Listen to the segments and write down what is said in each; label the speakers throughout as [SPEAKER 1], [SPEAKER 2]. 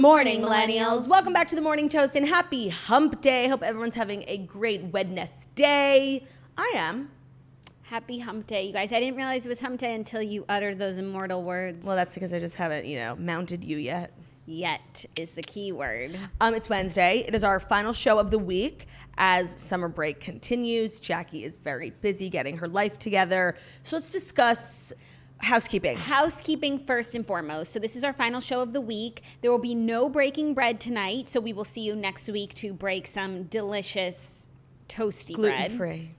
[SPEAKER 1] morning, millennials. Welcome back to the Morning Toast and happy hump day. Hope everyone's having a great Wednesday. I am.
[SPEAKER 2] Happy hump day, you guys. I didn't realize it was hump day until you uttered those immortal words.
[SPEAKER 1] Well, that's because I just haven't, mounted you yet.
[SPEAKER 2] Yet is the key word.
[SPEAKER 1] It's Wednesday. It is our final show of the week as summer break continues. Jackie is very busy getting her life together. So let's discuss housekeeping.
[SPEAKER 2] Housekeeping first and foremost. So this is our final show of the week. There will be no breaking bread tonight. So we will see you next week to break some delicious toasty bread.
[SPEAKER 1] Gluten-free.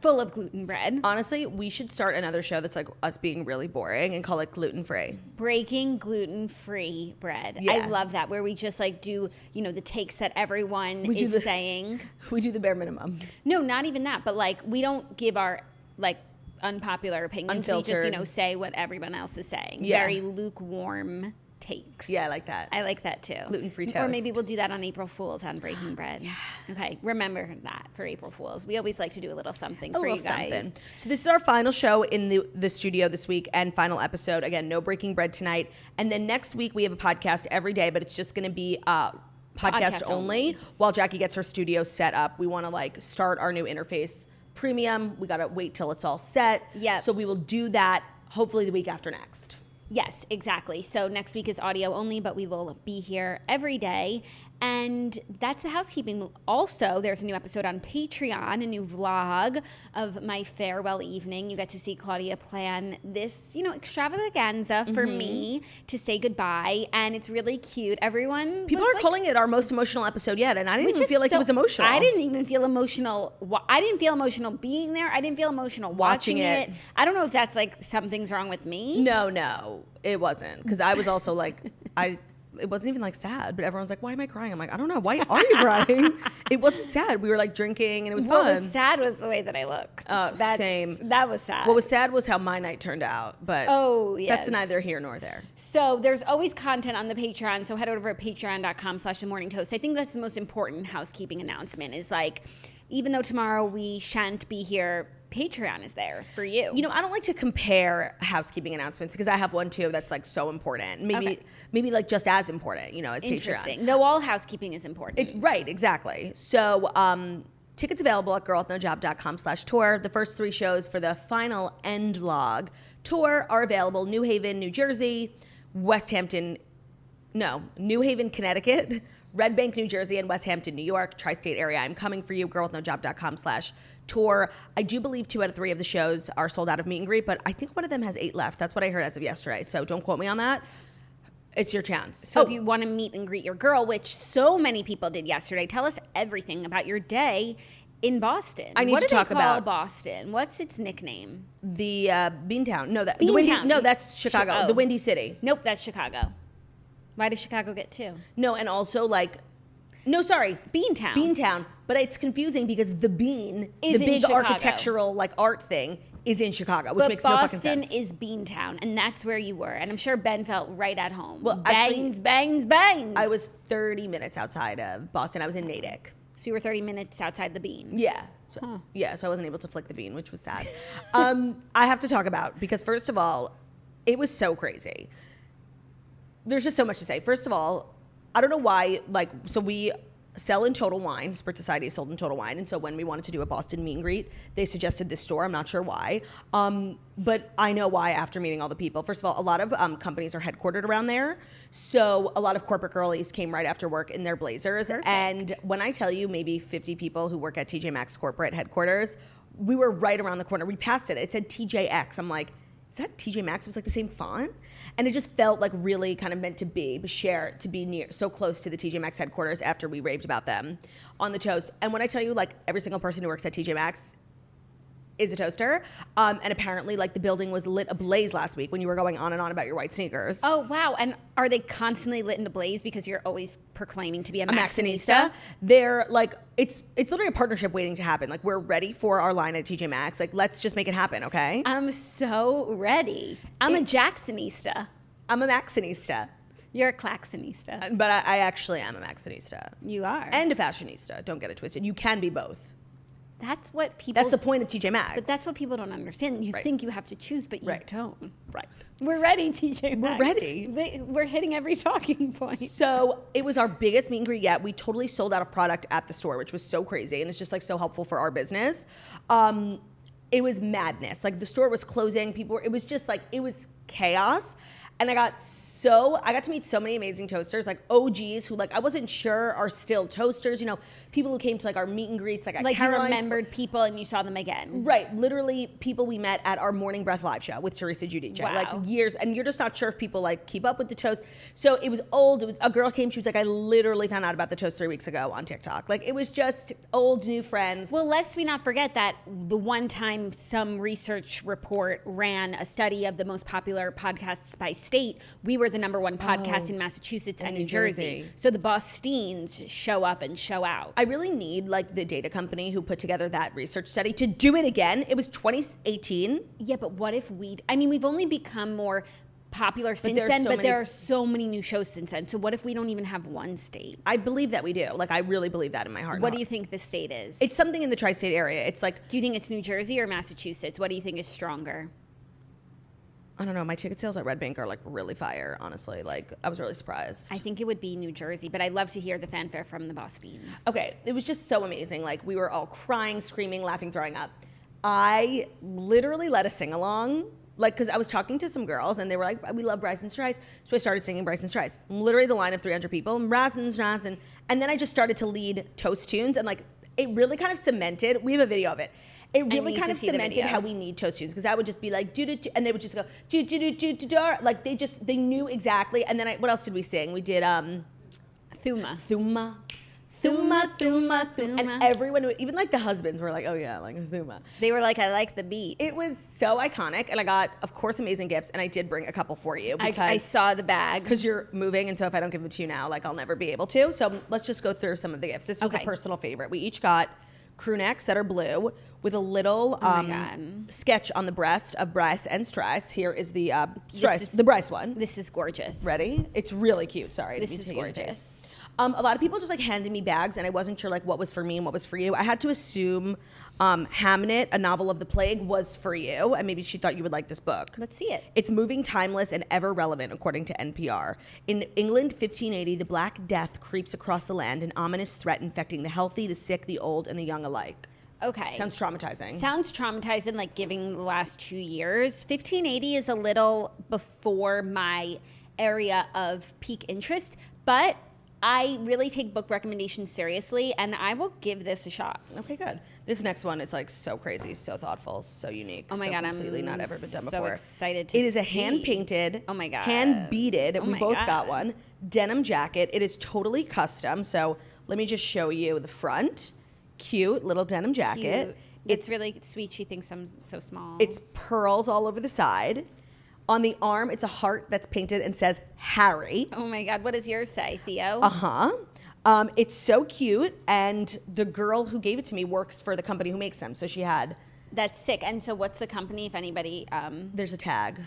[SPEAKER 2] Full of gluten bread.
[SPEAKER 1] Honestly, we should start another show that's like us being really boring and call it gluten-free.
[SPEAKER 2] Breaking gluten-free bread.
[SPEAKER 1] Yeah.
[SPEAKER 2] I love that, where we just like do, the takes that everyone is saying.
[SPEAKER 1] We do the bare minimum.
[SPEAKER 2] No, not even that. But like, we don't give our like unpopular opinions.
[SPEAKER 1] Unfiltered.
[SPEAKER 2] We just, say what everyone else is saying.
[SPEAKER 1] Yeah.
[SPEAKER 2] Very lukewarm takes.
[SPEAKER 1] Yeah, I like that.
[SPEAKER 2] I like that too.
[SPEAKER 1] Gluten-free toast.
[SPEAKER 2] Or maybe we'll do that on April Fool's on Breaking Bread.
[SPEAKER 1] Yes.
[SPEAKER 2] Okay, remember that for April Fool's. We always like to do a little something for you guys.
[SPEAKER 1] Something. So this is our final show in the studio this week and final episode. Again, no Breaking Bread tonight. And then next week we have a podcast every day, but it's just going to be podcast only while Jackie gets her studio set up. We want to start our new interface premium. We got to wait till it's all set.
[SPEAKER 2] Yeah.
[SPEAKER 1] So we will do that hopefully the week after next.
[SPEAKER 2] Yes, exactly. So next week is audio only, but we will be here every day. And that's the housekeeping. Also, there's a new episode on Patreon, a new vlog of my farewell evening. You get to see Claudia plan this, extravaganza for me to say goodbye. And it's really cute.
[SPEAKER 1] People are calling it our most emotional episode yet. And I didn't even feel like it was emotional.
[SPEAKER 2] I didn't even feel emotional. I didn't feel emotional being there. I didn't feel emotional watching it. I don't know if that's something's wrong with me.
[SPEAKER 1] No, it wasn't. Because I was also it wasn't even sad, but everyone's like, why am I crying? I'm like, I don't know. Why are you crying? It wasn't sad. We were drinking and it was fun.
[SPEAKER 2] What was sad was the way that I looked.
[SPEAKER 1] Same.
[SPEAKER 2] That was sad.
[SPEAKER 1] What was sad was how my night turned out, but that's neither here nor there.
[SPEAKER 2] So there's always content on the Patreon. So head over to patreon.com/themorningtoast. I think that's the most important housekeeping announcement is even though tomorrow we shan't be here, Patreon is there for you.
[SPEAKER 1] I don't like to compare housekeeping announcements because I have one too that's so important. Maybe just as important, as
[SPEAKER 2] Interesting.
[SPEAKER 1] Patreon.
[SPEAKER 2] Though all housekeeping is important.
[SPEAKER 1] Right, exactly. So tickets available at girlwithnojob.com/tour. The first 3 shows for the final end log tour are available: New Haven, New Jersey, New Haven, Connecticut, Red Bank, New Jersey, and West Hampton, New York, tri-state area. I'm coming for you, girlwithnojob.com/tour. I do believe 2 out of 3 of the shows are sold out of meet and greet, but I think one of them has 8 left. That's what I heard as of yesterday. So don't quote me on that. It's your chance.
[SPEAKER 2] So if you want to meet and greet your girl, which so many people did yesterday, tell us everything about your day in Boston.
[SPEAKER 1] I need to talk about
[SPEAKER 2] Boston. What's its nickname?
[SPEAKER 1] The Beantown. No,
[SPEAKER 2] Beantown.
[SPEAKER 1] No, that's Chicago. The Windy City.
[SPEAKER 2] Nope, that's Chicago. Why does Chicago get 2?
[SPEAKER 1] No, and also
[SPEAKER 2] Beantown.
[SPEAKER 1] Beantown. But it's confusing because the bean,
[SPEAKER 2] is
[SPEAKER 1] the big
[SPEAKER 2] Chicago.
[SPEAKER 1] Architectural art thing, is in Chicago, which makes no fucking sense.
[SPEAKER 2] Boston is Beantown, and that's where you were. And I'm sure Ben felt right at home.
[SPEAKER 1] Well,
[SPEAKER 2] bangs.
[SPEAKER 1] I was 30 minutes outside of Boston. I was in Natick.
[SPEAKER 2] So you were 30 minutes outside the bean.
[SPEAKER 1] Yeah. So I wasn't able to flick the bean, which was sad. I have to talk about, because first of all, it was so crazy. There's just so much to say. First of all, I don't know why, so we sell in Total Wine. Spirit Society is sold in Total Wine. And so when we wanted to do a Boston meet and greet, they suggested this store. I'm not sure why. But I know why after meeting all the people. First of all, a lot of companies are headquartered around there. So a lot of corporate girlies came right after work in their blazers.
[SPEAKER 2] Perfect.
[SPEAKER 1] And when I tell you maybe 50 people who work at TJ Maxx corporate headquarters, we were right around the corner. We passed it. It said TJX. I'm like, is that TJ Maxx? It was the same font. And it just felt really kind of meant to be near, so close to the TJ Maxx headquarters after we raved about them on the toast. And when I tell you, every single person who works at TJ Maxx is a toaster. And apparently, the building was lit ablaze last week when you were going on and on about your white sneakers.
[SPEAKER 2] Oh, wow. And are they constantly lit in a blaze because you're always proclaiming to be a Maxxinista?
[SPEAKER 1] They're it's literally a partnership waiting to happen. We're ready for our line at TJ Maxx. Let's just make it happen, okay?
[SPEAKER 2] I'm so ready. I'm a Jacksonista.
[SPEAKER 1] I'm a Maxxinista.
[SPEAKER 2] You're a Claxonista.
[SPEAKER 1] But I actually am a Maxxinista.
[SPEAKER 2] You are.
[SPEAKER 1] And a fashionista. Don't get it twisted. You can be both.
[SPEAKER 2] That's what people...
[SPEAKER 1] That's the point of TJ Maxx.
[SPEAKER 2] But that's what people don't understand. You think you have to choose, but you don't.
[SPEAKER 1] Right.
[SPEAKER 2] We're ready, TJ Maxx.
[SPEAKER 1] We're ready.
[SPEAKER 2] We're hitting every talking point.
[SPEAKER 1] So it was our biggest meet and greet yet. We totally sold out of product at the store, which was so crazy. And it's just like so helpful for our business. It was madness. Like the store was closing. It was just like, it was chaos. And I got to meet so many amazing toasters, like OGs who like I wasn't sure are still toasters, you know, people who came to like our meet and greets, like at Caroline's.
[SPEAKER 2] You remembered people and you saw them again.
[SPEAKER 1] Right, literally people we met at our Morning Breath live show with Teresa Giudice.
[SPEAKER 2] Wow.
[SPEAKER 1] Like years, and you're just not sure if people like keep up with the toast. So it was old. It was a girl came, she was like, I literally found out about the toast 3 weeks ago on TikTok. Like it was just old new friends.
[SPEAKER 2] Well, lest we not forget that the one time some research report ran a study of the most popular podcasts by state, we were the #1 podcast in Massachusetts and New Jersey. So the Bostines show up and show out.
[SPEAKER 1] I really need like the data company who put together that research study to do it again. It was 2018.
[SPEAKER 2] Yeah, but what if we've only become more popular since then, but there are so many new shows since then. So what if we don't even have one state?
[SPEAKER 1] I believe that we do. Like I really believe that in my heart.
[SPEAKER 2] What do you think the state is?
[SPEAKER 1] It's something in the tri-state area. It's like,
[SPEAKER 2] do you think it's New Jersey or Massachusetts? What do you think is stronger?
[SPEAKER 1] I don't know. My ticket sales at Red Bank are like really fire, honestly. Like I was really surprised.
[SPEAKER 2] I think it would be New Jersey, but I'd love to hear the fanfare from the Bostines.
[SPEAKER 1] Okay. It was just so amazing. Like we were all crying, screaming, laughing, throwing up. I literally led a sing-along, like, because I was talking to some girls and they were like, we love Bryson Strice. So I started singing Bryson Strice. Literally the line of 300 people, Bryson Strice. And then I just started to lead toast tunes and like it really kind of cemented, we have a video of it. It really kind of cemented how we need toast tunes because I would just be like, and they would just go, like they knew exactly. And then what else did we sing? We did Thuma. And everyone, even like the husbands were like, oh yeah, like Thuma.
[SPEAKER 2] They were like, I like the beat.
[SPEAKER 1] It was so iconic. And I got, of course, amazing gifts. And I did bring a couple for you. Because
[SPEAKER 2] I saw the bag.
[SPEAKER 1] Because you're moving. And so if I don't give them to you now, like I'll never be able to. So let's just go through some of the gifts. This was a personal favorite. We each got crew necks that are blue with a little sketch on the breast of Bryce and Strice. Here is the the Bryce one.
[SPEAKER 2] This is gorgeous.
[SPEAKER 1] Ready? It's really cute. Sorry.
[SPEAKER 2] This is gorgeous.
[SPEAKER 1] A lot of people just like handed me bags and I wasn't sure like what was for me and what was for you. I had to assume Hamnet, A Novel of the Plague, was for you, and maybe she thought you would like this book.
[SPEAKER 2] Let's see it.
[SPEAKER 1] It's moving, timeless, and ever relevant, according to NPR. In England, 1580, the Black Death creeps across the land, an ominous threat infecting the healthy, the sick, the old, and the young alike.
[SPEAKER 2] Okay.
[SPEAKER 1] Sounds traumatizing.
[SPEAKER 2] Sounds traumatizing, like giving the last 2 years. 1580 is a little before my area of peak interest, but I really take book recommendations seriously, and I will give this a shot.
[SPEAKER 1] Okay, good. This next one is like so crazy, so thoughtful, so unique.
[SPEAKER 2] Oh my God,
[SPEAKER 1] completely not ever been done
[SPEAKER 2] so
[SPEAKER 1] before.
[SPEAKER 2] Excited to see.
[SPEAKER 1] It is a hand-painted,
[SPEAKER 2] oh my God,
[SPEAKER 1] hand-beaded, we both got one, denim jacket. It is totally custom, so let me just show you the front. Cute little denim jacket.
[SPEAKER 2] Cute. It's really sweet. She thinks I'm so small.
[SPEAKER 1] It's pearls all over the side. On the arm, it's a heart that's painted and says Harry.
[SPEAKER 2] Oh my God, what does yours say, Theo?
[SPEAKER 1] It's so cute, and the girl who gave it to me works for the company who makes them, so she had...
[SPEAKER 2] That's sick. And so what's the company, if anybody...
[SPEAKER 1] There's a tag.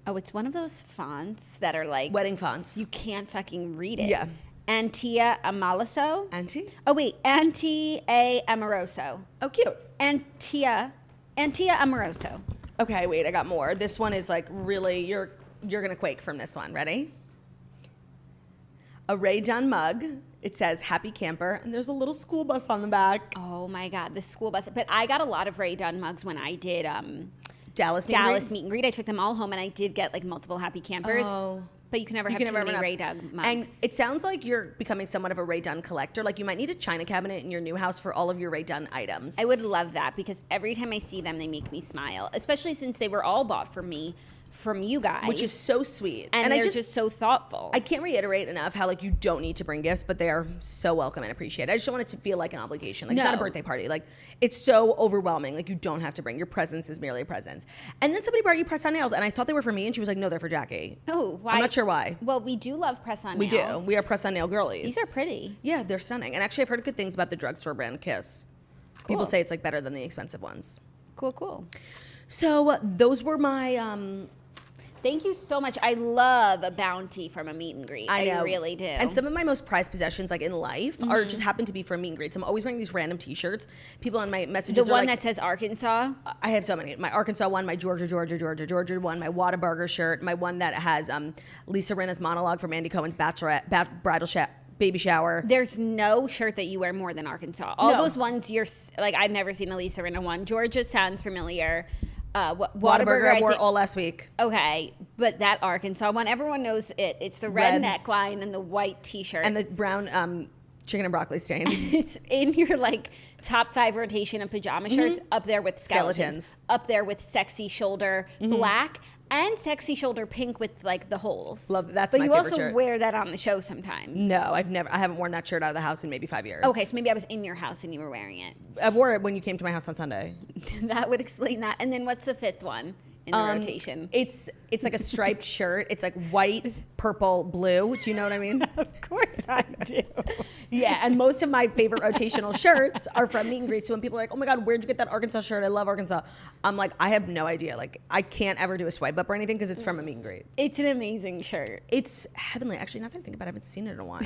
[SPEAKER 2] Oh, it's one of those fonts that are like...
[SPEAKER 1] Wedding fonts.
[SPEAKER 2] You can't fucking read it.
[SPEAKER 1] Yeah.
[SPEAKER 2] Antia Amoroso.
[SPEAKER 1] Anti?
[SPEAKER 2] Oh, wait. Antia Amoroso.
[SPEAKER 1] Oh, cute.
[SPEAKER 2] Antia Amoroso.
[SPEAKER 1] Okay, wait, I got more. This one is like really, you're gonna quake from this one. Ready? A Ray Dunn mug. It says Happy Camper, and there's a little school bus on the back.
[SPEAKER 2] Oh my God, the school bus. But I got a lot of Ray Dunn mugs when I did
[SPEAKER 1] Dallas
[SPEAKER 2] meet and greet. I took them all home, and I did get like multiple Happy Campers.
[SPEAKER 1] Oh.
[SPEAKER 2] But you can never have too many Ray Dunn mugs.
[SPEAKER 1] And it sounds like you're becoming somewhat of a Ray Dunn collector. Like you might need a china cabinet in your new house for all of your Ray Dunn items.
[SPEAKER 2] I would love that because every time I see them, they make me smile, especially since they were all bought for me from you guys.
[SPEAKER 1] Which is so sweet.
[SPEAKER 2] And they're just so thoughtful.
[SPEAKER 1] I can't reiterate enough how like you don't need to bring gifts, but they are so welcome and appreciated. I just don't want it to feel like an obligation. Like it's not a birthday party. Like it's so overwhelming. Like you don't have to bring. Your presence is merely a presence. And then somebody brought you press-on nails, and I thought they were for me, and she was like, no, they're for Jackie.
[SPEAKER 2] Oh, why?
[SPEAKER 1] I'm not sure why.
[SPEAKER 2] Well, we do love press-on nails.
[SPEAKER 1] We do. We are press-on nail girlies.
[SPEAKER 2] These are pretty.
[SPEAKER 1] Yeah, they're stunning. And actually, I've heard good things about the drugstore brand Kiss. Cool. People say it's like better than the expensive ones.
[SPEAKER 2] Cool.
[SPEAKER 1] So those were my...
[SPEAKER 2] Thank you so much. I love a bounty from a meet and greet.
[SPEAKER 1] I know.
[SPEAKER 2] I really do.
[SPEAKER 1] And some of my most prized possessions, like in life, are just happen to be from meet and greets. I'm always wearing these random T-shirts. People on my messages
[SPEAKER 2] The
[SPEAKER 1] are
[SPEAKER 2] one
[SPEAKER 1] like,
[SPEAKER 2] that says Arkansas?
[SPEAKER 1] I have so many. My Arkansas one, my Georgia one, my Whataburger shirt, my one that has Lisa Rinna's monologue from Andy Cohen's baby shower.
[SPEAKER 2] There's no shirt that you wear more than Arkansas. All
[SPEAKER 1] No.
[SPEAKER 2] those ones, like, I've never seen a Lisa Rinna one. Georgia sounds familiar.
[SPEAKER 1] Whataburger I wore all last week.
[SPEAKER 2] Okay, but that Arkansas one, everyone knows it. It's the red neckline and the white T-shirt.
[SPEAKER 1] And the brown chicken and broccoli stain.
[SPEAKER 2] It's in your, like, top 5 rotation of pajama shirts, up there with skeletons. Up there with sexy shoulder black and sexy shoulder pink with, like, the holes.
[SPEAKER 1] Love that's
[SPEAKER 2] but
[SPEAKER 1] my
[SPEAKER 2] you
[SPEAKER 1] favorite
[SPEAKER 2] also
[SPEAKER 1] shirt.
[SPEAKER 2] wear that on the show sometimes.
[SPEAKER 1] No, I haven't worn that shirt out of the house in maybe 5 years.
[SPEAKER 2] Okay, so maybe I was in your house and you were wearing it.
[SPEAKER 1] I wore it when you came to my house on Sunday.
[SPEAKER 2] That would explain that. And then what's the 5th one in the rotation?
[SPEAKER 1] It's like a striped shirt. It's like white, purple, blue. Do you know what I mean?
[SPEAKER 2] Of course I do.
[SPEAKER 1] Yeah, and most of my favorite rotational shirts are from meet and greets. So when people are like, oh my God, where'd you get that Arkansas shirt? I love Arkansas. I'm like, I have no idea. Like, I can't ever do a swipe up or anything because it's from a meet and greet.
[SPEAKER 2] It's an amazing shirt.
[SPEAKER 1] It's heavenly. Actually, now that I think about it, I haven't seen it in a while.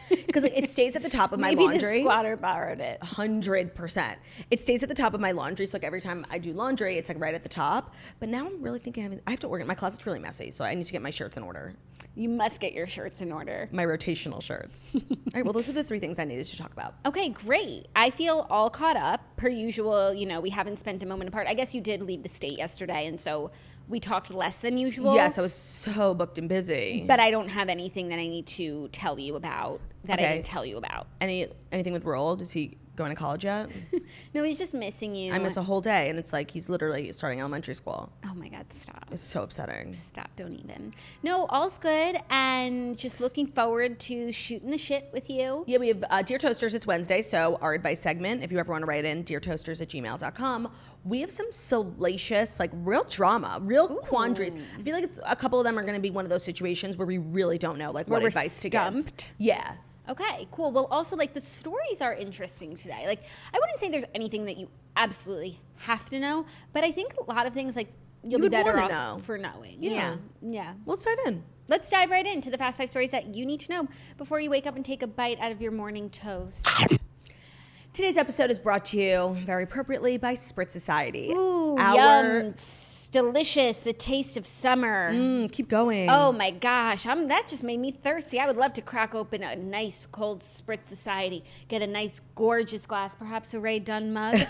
[SPEAKER 1] Because like, it stays at the top of my
[SPEAKER 2] Maybe
[SPEAKER 1] laundry.
[SPEAKER 2] the squatter borrowed it.
[SPEAKER 1] 100%. It stays at the top of my laundry. So like every time I do laundry, it's like right at the top. But now I'm really thinking I have to organize. My closet's really messy, so I need to get my shirts in order.
[SPEAKER 2] You must get your shirts in order.
[SPEAKER 1] My rotational shirts. All right, well, those are the 3 things I needed to talk about.
[SPEAKER 2] Okay, great. I feel all caught up. Per usual, we haven't spent a moment apart. I guess you did leave the state yesterday, and so we talked less than usual.
[SPEAKER 1] Yes, I was so booked and busy.
[SPEAKER 2] But I don't have anything that I need to tell you about that I didn't tell you about.
[SPEAKER 1] Anything with Roald? Is he going to college yet?
[SPEAKER 2] No, he's just missing you.
[SPEAKER 1] I miss a whole day, and it's like he's literally starting elementary school.
[SPEAKER 2] Oh my God, stop.
[SPEAKER 1] It's so upsetting.
[SPEAKER 2] Stop, don't even. No, all's good, and just looking forward to shooting the shit with you.
[SPEAKER 1] Yeah, we have Dear Toasters, it's Wednesday, so our advice segment, if you ever want to write in, deartoasters@gmail.com. We have some salacious, like real drama, real quandaries. I feel like a couple of them are going to be one of those situations where we really don't know like what
[SPEAKER 2] we're
[SPEAKER 1] advice
[SPEAKER 2] stumped.
[SPEAKER 1] to give. Yeah.
[SPEAKER 2] Okay, cool. Well, also, like, the stories are interesting today. Like, I wouldn't say there's anything that you absolutely have to know, but I think a lot of things, like, you'll be better off for knowing.
[SPEAKER 1] Yeah.
[SPEAKER 2] Yeah.
[SPEAKER 1] Let's dive in.
[SPEAKER 2] Let's dive right into the Fast 5 stories that you need to know before you wake up and take a bite out of your morning toast.
[SPEAKER 1] Today's episode is brought to you, very appropriately, by Spritz Society.
[SPEAKER 2] Ooh, yum. Delicious, the taste of summer.
[SPEAKER 1] Keep going.
[SPEAKER 2] Oh my gosh, that just made me thirsty. I would love to crack open a nice cold Spritz Society, get a nice gorgeous glass, perhaps a Ray Dunn mug,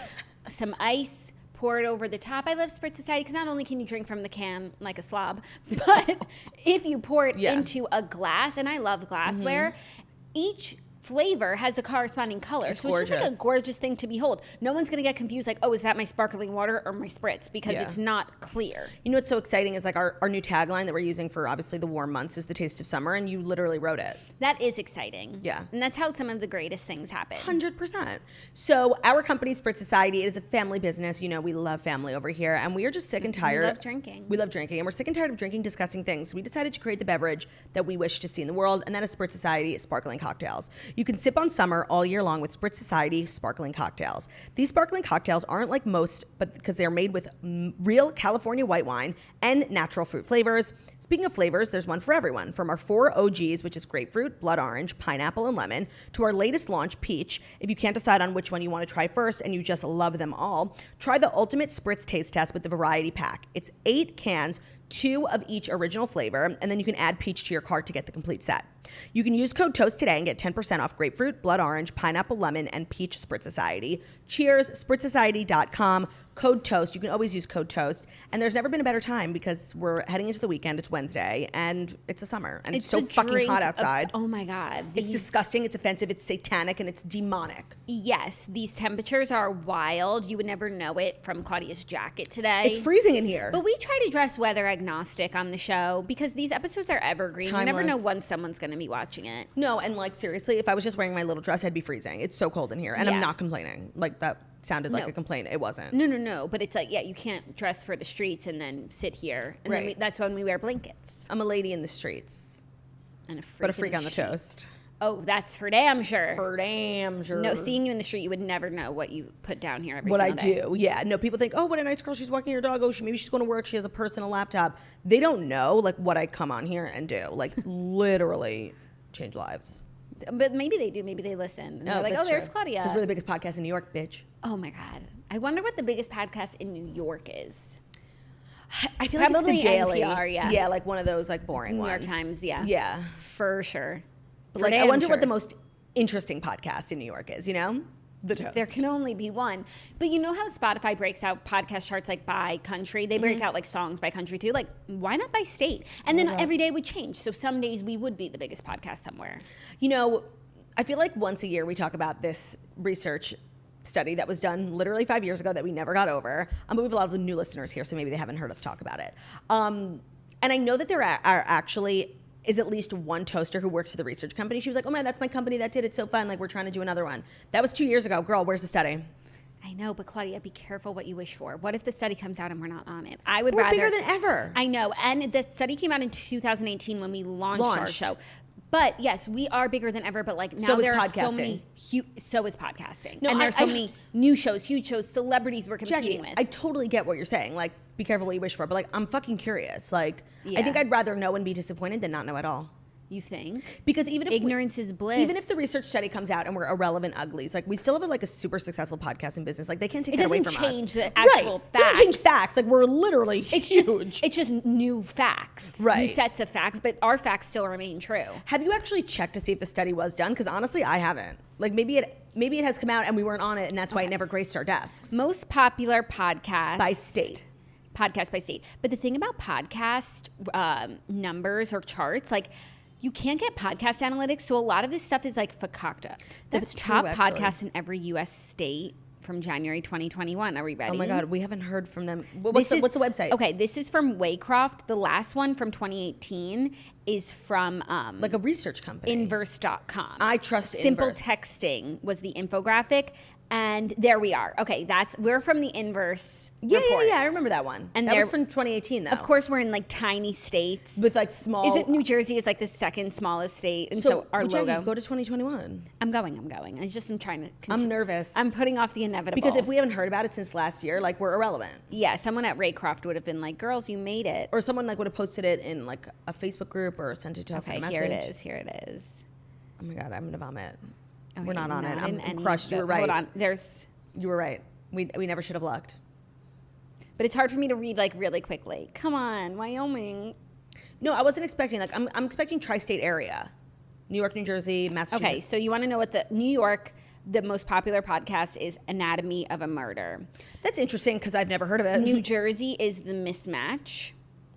[SPEAKER 2] some ice, pour it over the top. I love Spritz Society because not only can you drink from the can like a slob, but if you pour it into a glass, and I love glassware, each flavor has a corresponding color.
[SPEAKER 1] It's
[SPEAKER 2] so
[SPEAKER 1] gorgeous.
[SPEAKER 2] it's just like a gorgeous thing to behold. No one's going to get confused like, oh, is that my sparkling water or my spritz? Because it's not clear.
[SPEAKER 1] You know what's so exciting is like our new tagline that we're using for obviously the warm months is the taste of summer, and you literally wrote it.
[SPEAKER 2] That is exciting.
[SPEAKER 1] Yeah.
[SPEAKER 2] And that's how some of the greatest things happen.
[SPEAKER 1] 100%. So our company, Spritz Society, it is a family business. You know, we love family over here, and we are just sick and tired.
[SPEAKER 2] We love drinking.
[SPEAKER 1] We love drinking, and we're sick and tired of drinking disgusting things. So we decided to create the beverage that we wish to see in the world, and that is Spritz Society sparkling cocktails. You can sip on summer all year long with Spritz Society sparkling cocktails. These sparkling cocktails aren't like most, but because they're made with real California white wine and natural fruit flavors. Speaking of flavors, there's one for everyone. From our 4 OGs, which is grapefruit, blood orange, pineapple, and lemon, to our latest launch, peach. If you can't decide on which one you want to try first and you just love them all, try the ultimate Spritz taste test with the variety pack. It's 8 cans, 2 of each original flavor, and then you can add peach to your cart to get the complete set. You can use code TOAST today and get 10% off grapefruit, blood orange, pineapple, lemon, and peach Spritz Society. Cheers, spritzsociety.com, code TOAST. You can always use code TOAST. And there's never been a better time because we're heading into the weekend. It's Wednesday, and it's the summer, and it's so fucking hot outside.
[SPEAKER 2] Oh my God.
[SPEAKER 1] It's disgusting, it's offensive, it's satanic, and it's demonic.
[SPEAKER 2] Yes, these temperatures are wild. You would never know it from Claudia's jacket today.
[SPEAKER 1] It's freezing in here.
[SPEAKER 2] But we try to dress weather agnostic on the show because these episodes are evergreen.
[SPEAKER 1] Timeless.
[SPEAKER 2] You never know when someone's going to be watching it.
[SPEAKER 1] No, and like seriously, if I was just wearing my little dress, I'd be freezing. It's so cold in here, and I'm not complaining. Like that sounded like a complaint. It wasn't.
[SPEAKER 2] No. But it's like, yeah, you can't dress for the streets and then sit here. And then that's when we wear blankets.
[SPEAKER 1] I'm a lady in the streets,
[SPEAKER 2] And
[SPEAKER 1] but a freak on the toast.
[SPEAKER 2] Oh, that's for damn sure.
[SPEAKER 1] For damn sure.
[SPEAKER 2] No, seeing you in the street, you would never know what you put down here every
[SPEAKER 1] what
[SPEAKER 2] single day.
[SPEAKER 1] I do. Yeah. No, people think, oh, what a nice girl. She's walking her dog. Oh, maybe she's going to work. She has a purse and a laptop. They don't know like what I come on here and do. Like literally change lives.
[SPEAKER 2] But maybe they do. Maybe they listen. And they're like, oh, there's Claudia.
[SPEAKER 1] Because we're the biggest podcast in New York, bitch.
[SPEAKER 2] Oh my God. I wonder what the biggest podcast in New York is.
[SPEAKER 1] I feel like it's the Daily.
[SPEAKER 2] NPR, yeah.
[SPEAKER 1] Yeah, like one of those like boring
[SPEAKER 2] New York
[SPEAKER 1] ones.
[SPEAKER 2] Times, yeah.
[SPEAKER 1] Yeah.
[SPEAKER 2] For sure.
[SPEAKER 1] But like, I wonder what the most interesting podcast in New York is, you know? The Toast.
[SPEAKER 2] There can only be one. But you know how Spotify breaks out podcast charts like by country? They break out like songs by country too. Like, why not by state? And then every day would change. So some days we would be the biggest podcast somewhere.
[SPEAKER 1] You know, I feel like once a year we talk about this research study that was done literally 5 years ago that we never got over. But we have a lot of new listeners here, so maybe they haven't heard us talk about it. And I know that there are actually is at least one toaster who works for the research company. She was like, oh man, that's my company that did it so fun. Like, we're trying to do another one. That was 2 years ago. Girl, where's the study?
[SPEAKER 2] I know, but Claudia, be careful what you wish for. What if the study comes out and we're not on it? I would
[SPEAKER 1] We're
[SPEAKER 2] rather.
[SPEAKER 1] bigger than ever.
[SPEAKER 2] I know. And the study came out in 2018 when we launched our show. But yes, we are bigger than ever. But like now
[SPEAKER 1] So is
[SPEAKER 2] there are so
[SPEAKER 1] podcasting.
[SPEAKER 2] many. So is podcasting.
[SPEAKER 1] No,
[SPEAKER 2] and there's so many new shows, huge shows, celebrities we're competing with.
[SPEAKER 1] I totally get what you're saying. Like, be careful what you wish for. But like, I'm fucking curious. Like,
[SPEAKER 2] Yeah.
[SPEAKER 1] I think I'd rather know and be disappointed than not know at all.
[SPEAKER 2] You think?
[SPEAKER 1] Because even if
[SPEAKER 2] ignorance is bliss.
[SPEAKER 1] Even if the research study comes out and we're irrelevant uglies, like we still have like a super successful podcast in business. Like they can't take that away from us.
[SPEAKER 2] It doesn't change the actual facts.
[SPEAKER 1] It doesn't change facts. Like we're literally huge.
[SPEAKER 2] It's just new facts.
[SPEAKER 1] Right.
[SPEAKER 2] New sets of facts, but our facts still remain true.
[SPEAKER 1] Have you actually checked to see if the study was done? Because honestly, I haven't. Like maybe it has come out and we weren't on it, and that's why it never graced our desks.
[SPEAKER 2] Most popular podcast
[SPEAKER 1] by state.
[SPEAKER 2] Podcast by state. But the thing about podcast numbers or charts, like you can't get podcast analytics, so a lot of this stuff is like fakakta.
[SPEAKER 1] That's
[SPEAKER 2] the top
[SPEAKER 1] true, actually.
[SPEAKER 2] podcasts in every U.S. state from January 2021. Are we ready?
[SPEAKER 1] Oh my God, we haven't heard from them. What's the website?
[SPEAKER 2] Okay, this is from Waycroft. The last one from 2018 is from
[SPEAKER 1] like a research company.
[SPEAKER 2] Inverse.com.
[SPEAKER 1] I trust
[SPEAKER 2] Simple
[SPEAKER 1] Inverse.
[SPEAKER 2] Texting was the infographic. And there we are. Okay, we're from the Inverse report.
[SPEAKER 1] Yeah, I remember that one. And that was from 2018, though.
[SPEAKER 2] Of course, we're in like tiny states.
[SPEAKER 1] With like small.
[SPEAKER 2] Is it New Jersey is like the second smallest state, and so our logo.
[SPEAKER 1] Go to 2021.
[SPEAKER 2] I'm going. I'm trying to.
[SPEAKER 1] I'm nervous.
[SPEAKER 2] I'm putting off the inevitable
[SPEAKER 1] because if we haven't heard about it since last year, like we're irrelevant.
[SPEAKER 2] Yeah, someone at Raycroft would have been like, "Girls, you made it,"
[SPEAKER 1] or someone like would have posted it in like a Facebook group or sent it to us in a message.
[SPEAKER 2] Here it is.
[SPEAKER 1] Oh my God, I'm gonna vomit.
[SPEAKER 2] Okay,
[SPEAKER 1] we're not on it. I'm crushed.
[SPEAKER 2] You
[SPEAKER 1] were right.
[SPEAKER 2] Hold on.
[SPEAKER 1] You were right. We never should have looked.
[SPEAKER 2] But it's hard for me to read like really quickly. Come on, Wyoming.
[SPEAKER 1] No, I wasn't expecting. Like I'm expecting tri-state area, New York, New Jersey, Massachusetts.
[SPEAKER 2] Okay, so you want to know what the New York, the most popular podcast is Anatomy of a Murder.
[SPEAKER 1] That's interesting because I've never heard of it.
[SPEAKER 2] New Jersey is The Mismatch.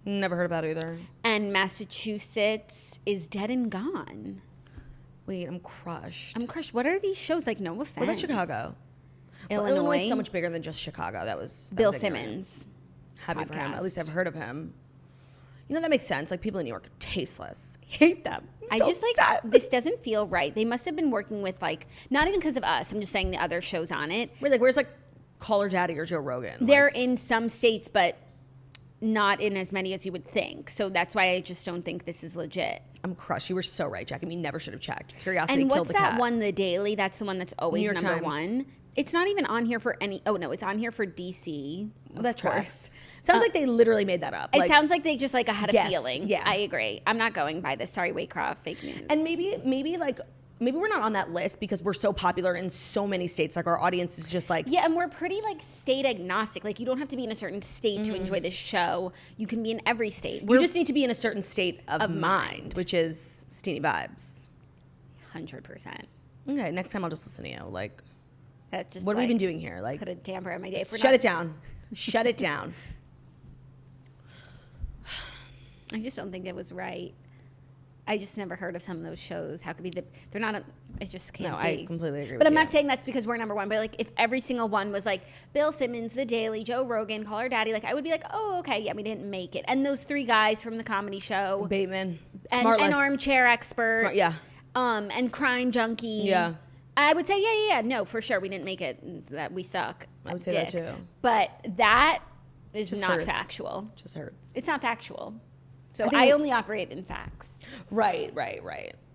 [SPEAKER 1] Never heard about it either.
[SPEAKER 2] And Massachusetts is Dead and Gone.
[SPEAKER 1] Wait, I'm crushed.
[SPEAKER 2] What are these shows? Like, no offense.
[SPEAKER 1] What about Chicago? Illinois is so much bigger than just Chicago. That was
[SPEAKER 2] Bill
[SPEAKER 1] ignorant.
[SPEAKER 2] Simmons.
[SPEAKER 1] Happy for him.
[SPEAKER 2] podcast.
[SPEAKER 1] At least I've heard of him. You know, that makes sense. Like, people in New York are tasteless. Hate them.
[SPEAKER 2] I just like, this doesn't feel right. They must have been working with like, not even because of us. I'm just saying the other shows on it.
[SPEAKER 1] We're like, where's like Call Her Daddy or Joe Rogan?
[SPEAKER 2] They're in some states, but not in as many as you would think. So that's why I just don't think this is legit.
[SPEAKER 1] I'm crushed. You were so right, Jackie. We never should have checked. Curiosity
[SPEAKER 2] and
[SPEAKER 1] killed the cat.
[SPEAKER 2] what's that one, The Daily? That's the one that's always
[SPEAKER 1] New York
[SPEAKER 2] number
[SPEAKER 1] Times.
[SPEAKER 2] one. It's not even on here for any. Oh no, it's on here for DC.
[SPEAKER 1] Well, that tracks. Sounds like they literally made that up.
[SPEAKER 2] It sounds like they just like had a
[SPEAKER 1] Yes,
[SPEAKER 2] feeling.
[SPEAKER 1] yeah.
[SPEAKER 2] I agree. I'm not going by this. Sorry, Waycroft, fake news.
[SPEAKER 1] And maybe we're not on that list because we're so popular in so many states. Like our audience is just like
[SPEAKER 2] yeah, and we're pretty like state agnostic. Like you don't have to be in a certain state to enjoy this show. You can be in every state.
[SPEAKER 1] you just need to be in a certain state of mind, which is Steeny vibes.
[SPEAKER 2] 100%.
[SPEAKER 1] Okay, next time I'll just listen to you. Like,
[SPEAKER 2] That's just
[SPEAKER 1] what have we
[SPEAKER 2] like,
[SPEAKER 1] been doing here? Like,
[SPEAKER 2] put a damper on my day.
[SPEAKER 1] shut it down. Shut it down.
[SPEAKER 2] I just don't think it was right. I just never heard of some of those shows. How could be they're not, it just can't
[SPEAKER 1] No,
[SPEAKER 2] be.
[SPEAKER 1] I completely agree
[SPEAKER 2] But
[SPEAKER 1] with
[SPEAKER 2] I'm
[SPEAKER 1] you.
[SPEAKER 2] not saying that's because we're number one, but like if every single one was like Bill Simmons, The Daily, Joe Rogan, Call Her Daddy, like I would be like, oh, okay, yeah, we didn't make it. And those three guys from the comedy show.
[SPEAKER 1] Bateman.
[SPEAKER 2] And
[SPEAKER 1] Smartless.
[SPEAKER 2] an armchair expert.
[SPEAKER 1] Smart, yeah.
[SPEAKER 2] And crime junkie.
[SPEAKER 1] Yeah.
[SPEAKER 2] I would say, yeah, no, for sure. We didn't make it. That we suck.
[SPEAKER 1] I would say that too.
[SPEAKER 2] But that is
[SPEAKER 1] Just
[SPEAKER 2] not
[SPEAKER 1] hurts.
[SPEAKER 2] factual.
[SPEAKER 1] Just hurts.
[SPEAKER 2] It's not factual. So
[SPEAKER 1] I think
[SPEAKER 2] I only operate in facts.
[SPEAKER 1] Right.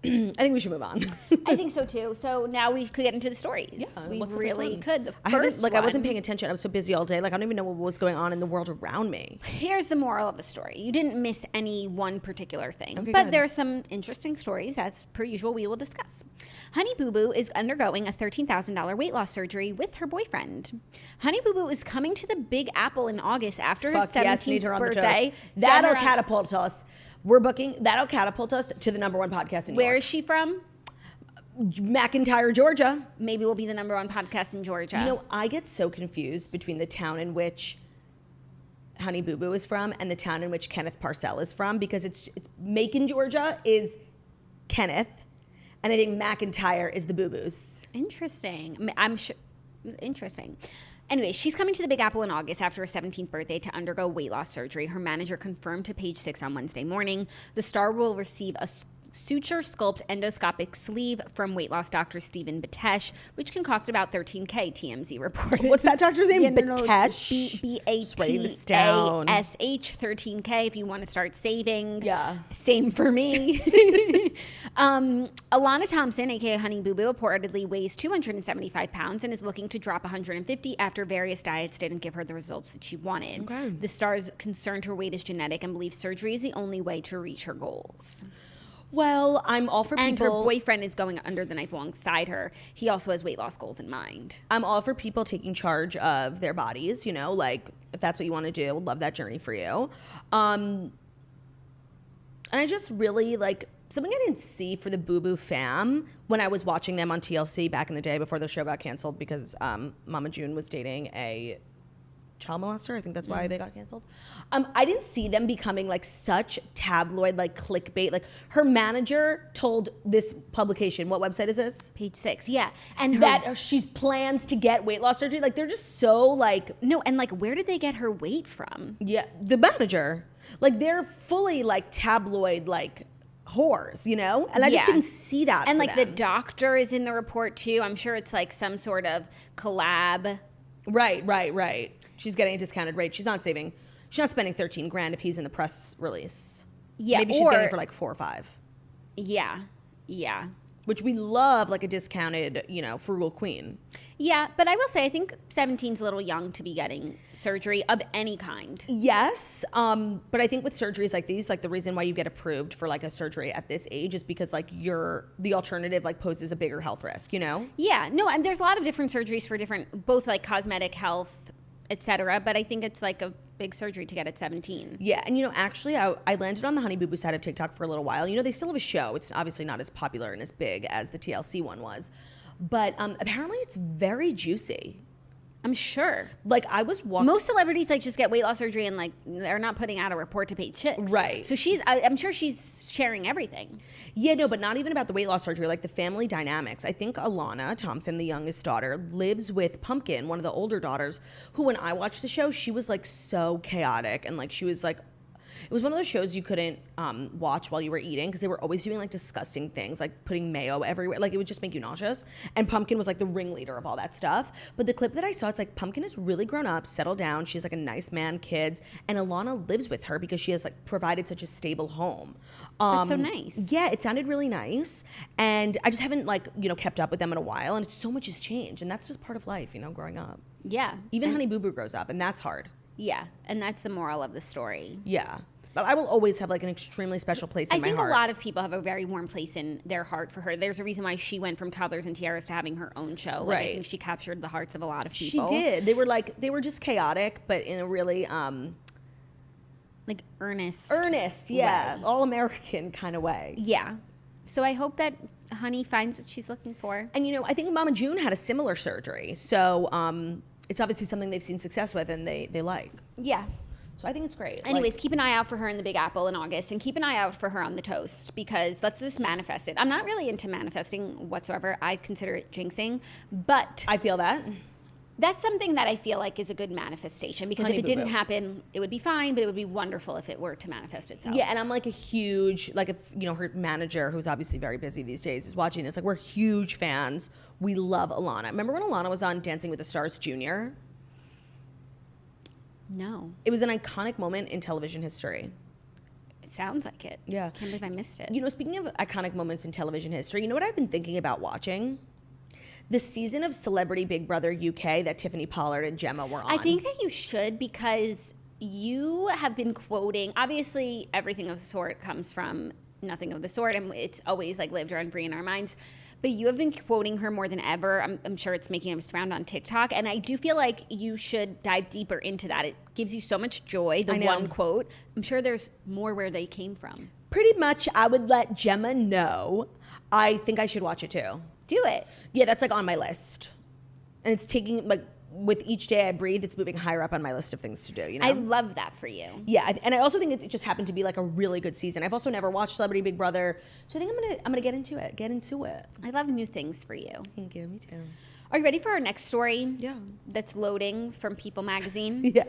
[SPEAKER 1] I think we should move on.
[SPEAKER 2] I think so too. So now we could get into the stories.
[SPEAKER 1] Yeah,
[SPEAKER 2] we
[SPEAKER 1] what's the first
[SPEAKER 2] really
[SPEAKER 1] one?
[SPEAKER 2] could. The
[SPEAKER 1] I
[SPEAKER 2] first
[SPEAKER 1] wasn't
[SPEAKER 2] one-
[SPEAKER 1] paying attention. I was so busy all day. Like I don't even know what was going on in the world around me.
[SPEAKER 2] Here's the moral of the story. You didn't miss any one particular thing,
[SPEAKER 1] Okay,
[SPEAKER 2] but
[SPEAKER 1] good.
[SPEAKER 2] there are some interesting stories, as per usual, we will discuss. Honey Boo Boo is undergoing a $13,000 weight loss surgery with her boyfriend. Honey Boo Boo is coming to the Big Apple in August after her
[SPEAKER 1] Fuck
[SPEAKER 2] 17th
[SPEAKER 1] yes, need her on the
[SPEAKER 2] birthday.
[SPEAKER 1] toast. That'll
[SPEAKER 2] Get her on-
[SPEAKER 1] catapult us. We're booking. That'll catapult us to the #1 podcast in New
[SPEAKER 2] Where
[SPEAKER 1] York.
[SPEAKER 2] is she from?
[SPEAKER 1] McIntyre, Georgia.
[SPEAKER 2] Maybe we'll be the #1 podcast in Georgia.
[SPEAKER 1] You know, I get so confused between the town in which Honey Boo Boo is from and the town in which Kenneth Parcell is from, because it's Macon, Georgia is Kenneth, and I think McIntyre is the Boo Boos.
[SPEAKER 2] Interesting. I'm sure. Interesting. Anyway, she's coming to the Big Apple in August after her 17th birthday to undergo weight loss surgery. Her manager confirmed to Page Six on Wednesday morning. The star will receive a suture sculpt endoscopic sleeve from weight loss doctor Stephen Mustache, which can cost about $13K, TMZ reported.
[SPEAKER 1] What's that doctor's name?
[SPEAKER 2] Yeah, no,
[SPEAKER 1] Mustache? Just writing this down.
[SPEAKER 2] B-A-T-A-S-H, $13K if you want to start saving.
[SPEAKER 1] Yeah.
[SPEAKER 2] Same for me. Alana Thompson, aka Honey Boo Boo, reportedly weighs 275 pounds and is looking to drop 150 after various diets didn't give her the results that she wanted.
[SPEAKER 1] Okay.
[SPEAKER 2] The star is concerned her weight is genetic and believes surgery is the only way to reach her goals.
[SPEAKER 1] Well, I'm all for
[SPEAKER 2] And
[SPEAKER 1] people.
[SPEAKER 2] her boyfriend is going under the knife alongside her. He also has weight loss goals in mind.
[SPEAKER 1] I'm all for people taking charge of their bodies, you know, like if that's what you want to do, love that journey for you. And I just really like something I didn't see for the Boo Boo fam when I was watching them on TLC back in the day before the show got canceled because Mama June was dating a child molester. I think that's why they got canceled. I didn't see them becoming like such tabloid, like clickbait. Like her manager told this publication, what website is this?
[SPEAKER 2] Page Six, yeah. And her,
[SPEAKER 1] That she plans to get weight loss surgery. Like they're just so like,
[SPEAKER 2] no, and like where did they get her weight from?
[SPEAKER 1] yeah, the manager. Like they're fully like tabloid, like whores, you know? And I just
[SPEAKER 2] Yeah.
[SPEAKER 1] didn't see that.
[SPEAKER 2] And
[SPEAKER 1] for
[SPEAKER 2] like the
[SPEAKER 1] them.
[SPEAKER 2] doctor is in the report too. I'm sure it's like some sort of collab.
[SPEAKER 1] Right. She's getting a discounted rate. She's not spending $13,000 if he's in the press release.
[SPEAKER 2] Yeah,
[SPEAKER 1] Maybe she's getting it for like 4 or 5.
[SPEAKER 2] Yeah.
[SPEAKER 1] Which we love, like a discounted, you know, frugal queen.
[SPEAKER 2] Yeah, but I will say I think 17's a little young to be getting surgery of any kind.
[SPEAKER 1] Yes, but I think with surgeries like these, like the reason why you get approved for like a surgery at this age is because like the alternative like poses a bigger health risk, you know?
[SPEAKER 2] Yeah, no, and there's a lot of different surgeries for different, both like cosmetic health, etc. But I think it's like a big surgery to get at 17.
[SPEAKER 1] Yeah, and you know, actually, I landed on the Honey Boo Boo side of TikTok for a little while. You know, they still have a show. It's obviously not as popular and as big as the TLC one was, but apparently it's very juicy.
[SPEAKER 2] I'm sure.
[SPEAKER 1] Like I was walking.
[SPEAKER 2] Most celebrities like just get weight loss surgery and like they're not putting out a report to Page Six.
[SPEAKER 1] Right.
[SPEAKER 2] So I'm sure she's sharing everything.
[SPEAKER 1] Yeah, no, but not even about the weight loss surgery, like the family dynamics. I think Alana Thompson, the youngest daughter, lives with Pumpkin, one of the older daughters, who when I watched the show, she was like so chaotic and like she was like, it was one of those shows you couldn't watch while you were eating because they were always doing like disgusting things, like putting mayo everywhere. Like it would just make you nauseous. And Pumpkin was like the ringleader of all that stuff. But the clip that I saw, it's like Pumpkin is really grown up, settled down. She's like a nice man, kids. And Alana lives with her because she has like provided such a stable home.
[SPEAKER 2] That's so nice.
[SPEAKER 1] Yeah, it sounded really nice. And I just haven't like, you know, kept up with them in a while. And so much has changed. And that's just part of life, you know, growing up.
[SPEAKER 2] Yeah.
[SPEAKER 1] Even Honey Boo Boo grows up and that's hard.
[SPEAKER 2] Yeah, and that's the moral of the story.
[SPEAKER 1] Yeah. But I will always have like an extremely special place in my heart.
[SPEAKER 2] I think a lot of people have a very warm place in their heart for her. There's a reason why she went from Toddlers and Tiaras to having her own show. Like,
[SPEAKER 1] Right.
[SPEAKER 2] I think she captured the hearts of a lot of people.
[SPEAKER 1] She did. They were just chaotic, but in a really
[SPEAKER 2] Like earnest,
[SPEAKER 1] yeah,
[SPEAKER 2] way.
[SPEAKER 1] all American kind of way.
[SPEAKER 2] Yeah. So I hope that Honey finds what she's looking for.
[SPEAKER 1] And you know, I think Mama June had a similar surgery, so it's obviously something they've seen success with and they like.
[SPEAKER 2] Yeah.
[SPEAKER 1] So I think it's great.
[SPEAKER 2] Anyways, keep an eye out for her in the Big Apple in August, and keep an eye out for her on the toast, because let's just manifest it. I'm not really into manifesting whatsoever. I consider it jinxing, but
[SPEAKER 1] I feel that.
[SPEAKER 2] that's something that I feel like is a good manifestation, because
[SPEAKER 1] Honey
[SPEAKER 2] if it
[SPEAKER 1] Boo
[SPEAKER 2] didn't
[SPEAKER 1] Boo.
[SPEAKER 2] happen, it would be fine, but it would be wonderful if it were to manifest itself.
[SPEAKER 1] Yeah, and I'm like a huge, like if, you know, her manager, who's obviously very busy these days, is watching this. Like we're huge fans. We love Alana. Remember when Alana was on Dancing with the Stars Junior?
[SPEAKER 2] No.
[SPEAKER 1] It was an iconic moment in television history.
[SPEAKER 2] Sounds like it.
[SPEAKER 1] Yeah.
[SPEAKER 2] Can't believe I missed it.
[SPEAKER 1] You know, speaking of iconic moments in television history, you know what I've been thinking about watching? The season of Celebrity Big Brother UK that Tiffany Pollard and Gemma were on.
[SPEAKER 2] I think that you should, because you have been quoting, obviously everything of the sort comes from Nothing of the Sort, and it's always like lived rent free in our minds. But you have been quoting her more than ever. I'm sure it's making us round on TikTok. And I do feel like you should dive deeper into that. It gives you so much joy, the one quote. I'm sure there's more where they came from.
[SPEAKER 1] Pretty much, I would let Gemma know. I think I should watch it too.
[SPEAKER 2] Do it.
[SPEAKER 1] Yeah, that's like on my list. And it's taking, like, with each day I breathe, it's moving higher up on my list of things to do, you know?
[SPEAKER 2] I love that for you.
[SPEAKER 1] Yeah, and I also think it just happened to be like a really good season. I've also never watched Celebrity Big Brother, so I think I'm gonna get into it.
[SPEAKER 2] I love new things for you.
[SPEAKER 1] Thank you, me too.
[SPEAKER 2] Are you ready for our next story?
[SPEAKER 1] Yeah.
[SPEAKER 2] That's loading from People Magazine.
[SPEAKER 1] Yeah.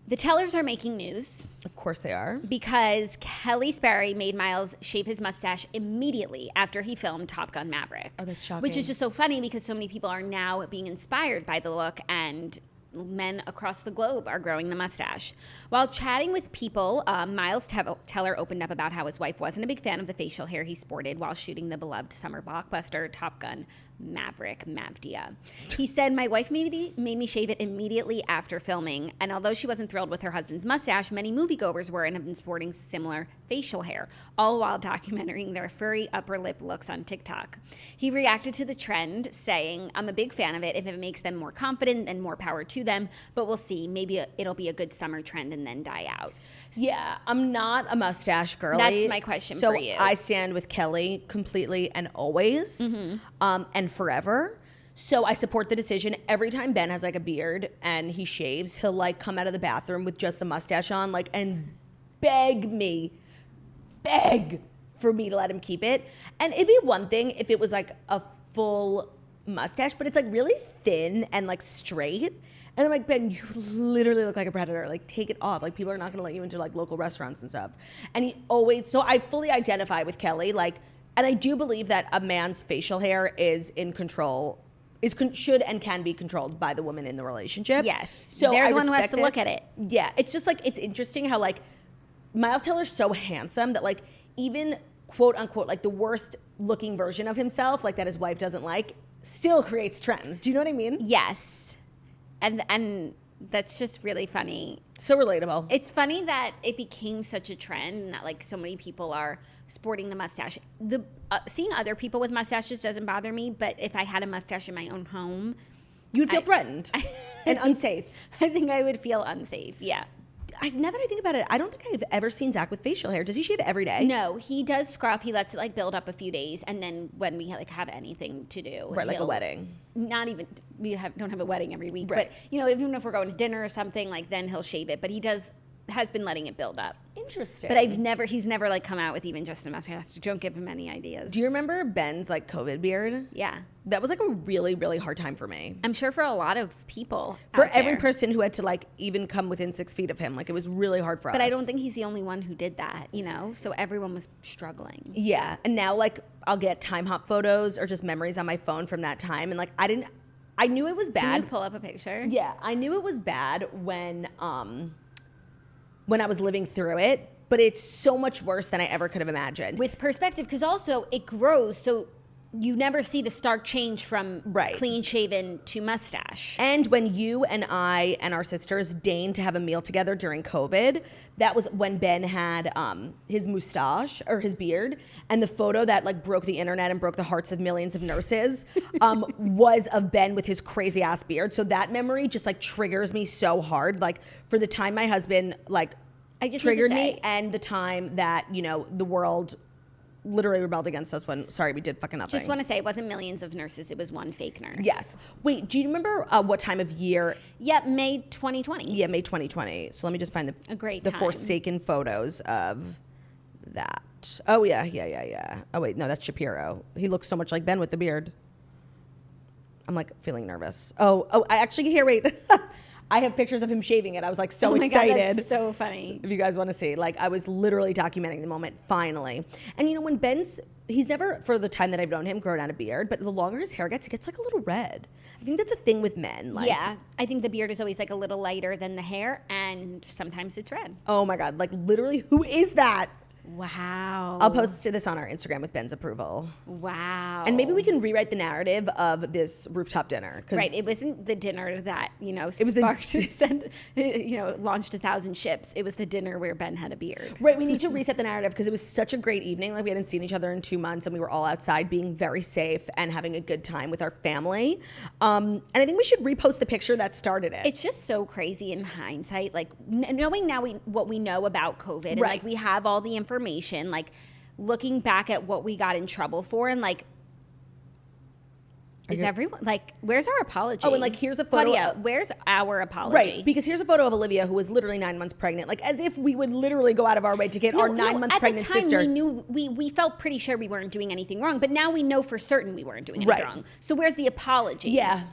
[SPEAKER 2] The Tellers are making news
[SPEAKER 1] Of course they are.
[SPEAKER 2] because Kelly Sperry made Miles shave his mustache immediately after he filmed Top Gun Maverick.
[SPEAKER 1] Oh, that's shocking.
[SPEAKER 2] Which is just so funny because so many people are now being inspired by the look, and men across the globe are growing the mustache. While chatting with People, Miles Teller opened up about how his wife wasn't a big fan of the facial hair he sported while shooting the beloved summer blockbuster Top Gun Maverick, Mavdia. He said, "My wife made me shave it immediately after filming, and although she wasn't thrilled with her husband's mustache, many moviegoers were and have been sporting similar facial hair, all while documenting their furry upper lip looks on TikTok." He reacted to the trend, saying, "I'm a big fan of it. If it makes them more confident, then more power to them, but we'll see. Maybe it'll be a good summer trend and then die out."
[SPEAKER 1] Yeah, I'm not a mustache girly.
[SPEAKER 2] That's my question for you.
[SPEAKER 1] So I stand with Kelly completely and always, and forever. So I support the decision. Every time Ben has like a beard and he shaves, he'll like come out of the bathroom with just the mustache on, like, and beg for me to let him keep it. And it'd be one thing if it was like a full mustache, but it's like really thin and like straight. And I'm like, Ben, you literally look like a predator. Like, take it off. Like, people are not going to let you into like local restaurants and stuff. And he always, so I fully identify with Kelly. Like, and I do believe that a man's facial hair is in control, should and can be controlled by the woman in the relationship.
[SPEAKER 2] Yes.
[SPEAKER 1] So
[SPEAKER 2] They're
[SPEAKER 1] I
[SPEAKER 2] the one who has
[SPEAKER 1] respect
[SPEAKER 2] to look
[SPEAKER 1] this.
[SPEAKER 2] at it.
[SPEAKER 1] Yeah. It's just like, it's interesting how like Miles Teller's so handsome that like even quote unquote, like the worst looking version of himself, like that his wife doesn't like, still creates trends. Do you know what I mean?
[SPEAKER 2] Yes. And that's just really funny.
[SPEAKER 1] So relatable.
[SPEAKER 2] It's funny that it became such a trend and that like so many people are sporting the mustache. Seeing other people with mustaches doesn't bother me, but if I had a mustache in my own home,
[SPEAKER 1] You'd feel threatened and unsafe.
[SPEAKER 2] I think I would feel unsafe. Yeah.
[SPEAKER 1] Now that I think about it, I don't think I've ever seen Zach with facial hair. Does he shave every day?
[SPEAKER 2] No, he does scruff. He lets it like build up a few days, and then when we like have anything to do,
[SPEAKER 1] Right, like a wedding.
[SPEAKER 2] Not even don't have a wedding every week,
[SPEAKER 1] Right.
[SPEAKER 2] but you know, even if we're going to dinner or something, like then he'll shave it. But he has been letting it build up.
[SPEAKER 1] Interesting.
[SPEAKER 2] But he's never like come out with even just a mustache. Don't give him any ideas.
[SPEAKER 1] Do you remember Ben's like COVID beard?
[SPEAKER 2] Yeah.
[SPEAKER 1] That was like a really, really hard time for me.
[SPEAKER 2] I'm sure for a lot of people.
[SPEAKER 1] For
[SPEAKER 2] out
[SPEAKER 1] every
[SPEAKER 2] there.
[SPEAKER 1] person who had to like even come within 6 feet of him. Like it was really hard for us.
[SPEAKER 2] But I don't think he's the only one who did that, you know? So everyone was struggling.
[SPEAKER 1] Yeah. And now like I'll get time hop photos or just memories on my phone from that time. And like I knew it was bad.
[SPEAKER 2] Can you pull up a picture?
[SPEAKER 1] Yeah. I knew it was bad when I was living through it, but it's so much worse than I ever could have imagined.
[SPEAKER 2] With perspective, because also it grows, so you never see the stark change from
[SPEAKER 1] Right.
[SPEAKER 2] clean shaven to mustache.
[SPEAKER 1] And when you and I and our sisters deigned to have a meal together during COVID, that was when Ben had his mustache or his beard, and the photo that like broke the internet and broke the hearts of millions of nurses was of Ben with his crazy ass beard. So that memory just like triggers me so hard. Like for the time my husband like
[SPEAKER 2] I just
[SPEAKER 1] triggered
[SPEAKER 2] need to
[SPEAKER 1] me,
[SPEAKER 2] say-
[SPEAKER 1] and the time that you know the world literally rebelled against us when we did fucking nothing.
[SPEAKER 2] Just want to say it wasn't millions of nurses, it was one fake nurse.
[SPEAKER 1] Yes. Wait, do you remember what time of year?
[SPEAKER 2] Yep, May 2020.
[SPEAKER 1] Yeah, May 2020. So let me just find
[SPEAKER 2] A great
[SPEAKER 1] the
[SPEAKER 2] time.
[SPEAKER 1] Forsaken photos of that. Oh yeah. Oh wait, no, that's Shapiro. He looks so much like Ben with the beard. I'm like feeling nervous. Oh, I actually here. Wait, I have pictures of him shaving it. I was like so
[SPEAKER 2] Oh my
[SPEAKER 1] excited.
[SPEAKER 2] God, that's so funny.
[SPEAKER 1] If you guys want to see, like I was literally documenting the moment finally. And you know, when he's never, for the time that I've known him, grown out a beard, but the longer his hair gets, it gets like a little red. I think that's a thing with men. Like,
[SPEAKER 2] yeah, I think the beard is always like a little lighter than the hair, and sometimes it's red.
[SPEAKER 1] oh my God, like literally, who is that?
[SPEAKER 2] Wow.
[SPEAKER 1] I'll post this on our Instagram with Ben's approval.
[SPEAKER 2] Wow.
[SPEAKER 1] And maybe we can rewrite the narrative of this rooftop dinner.
[SPEAKER 2] Right, it wasn't the dinner that,
[SPEAKER 1] It was
[SPEAKER 2] sparked and sent, launched 1,000 ships. It was the dinner where Ben had a beard.
[SPEAKER 1] Right, we need to reset the narrative because it was such a great evening. Like we hadn't seen each other in 2 months, and we were all outside being very safe and having a good time with our family. And I think we should repost the picture that started it.
[SPEAKER 2] It's just so crazy in hindsight, like knowing now what we know about COVID, and
[SPEAKER 1] Right.
[SPEAKER 2] like we have all the information, like looking back at what we got in trouble for, and like, is everyone like, where's our apology?
[SPEAKER 1] Oh, and like here's a photo.
[SPEAKER 2] Claudia, where's our apology?
[SPEAKER 1] Right, because here's a photo of Olivia who was literally 9 months pregnant. Like as if we would literally go out of our way to get our 9-month pregnant
[SPEAKER 2] at the time,
[SPEAKER 1] sister.
[SPEAKER 2] We knew we felt pretty sure we weren't doing anything wrong, but now we know for certain we weren't doing anything
[SPEAKER 1] Right.
[SPEAKER 2] wrong. So where's the apology?
[SPEAKER 1] Yeah.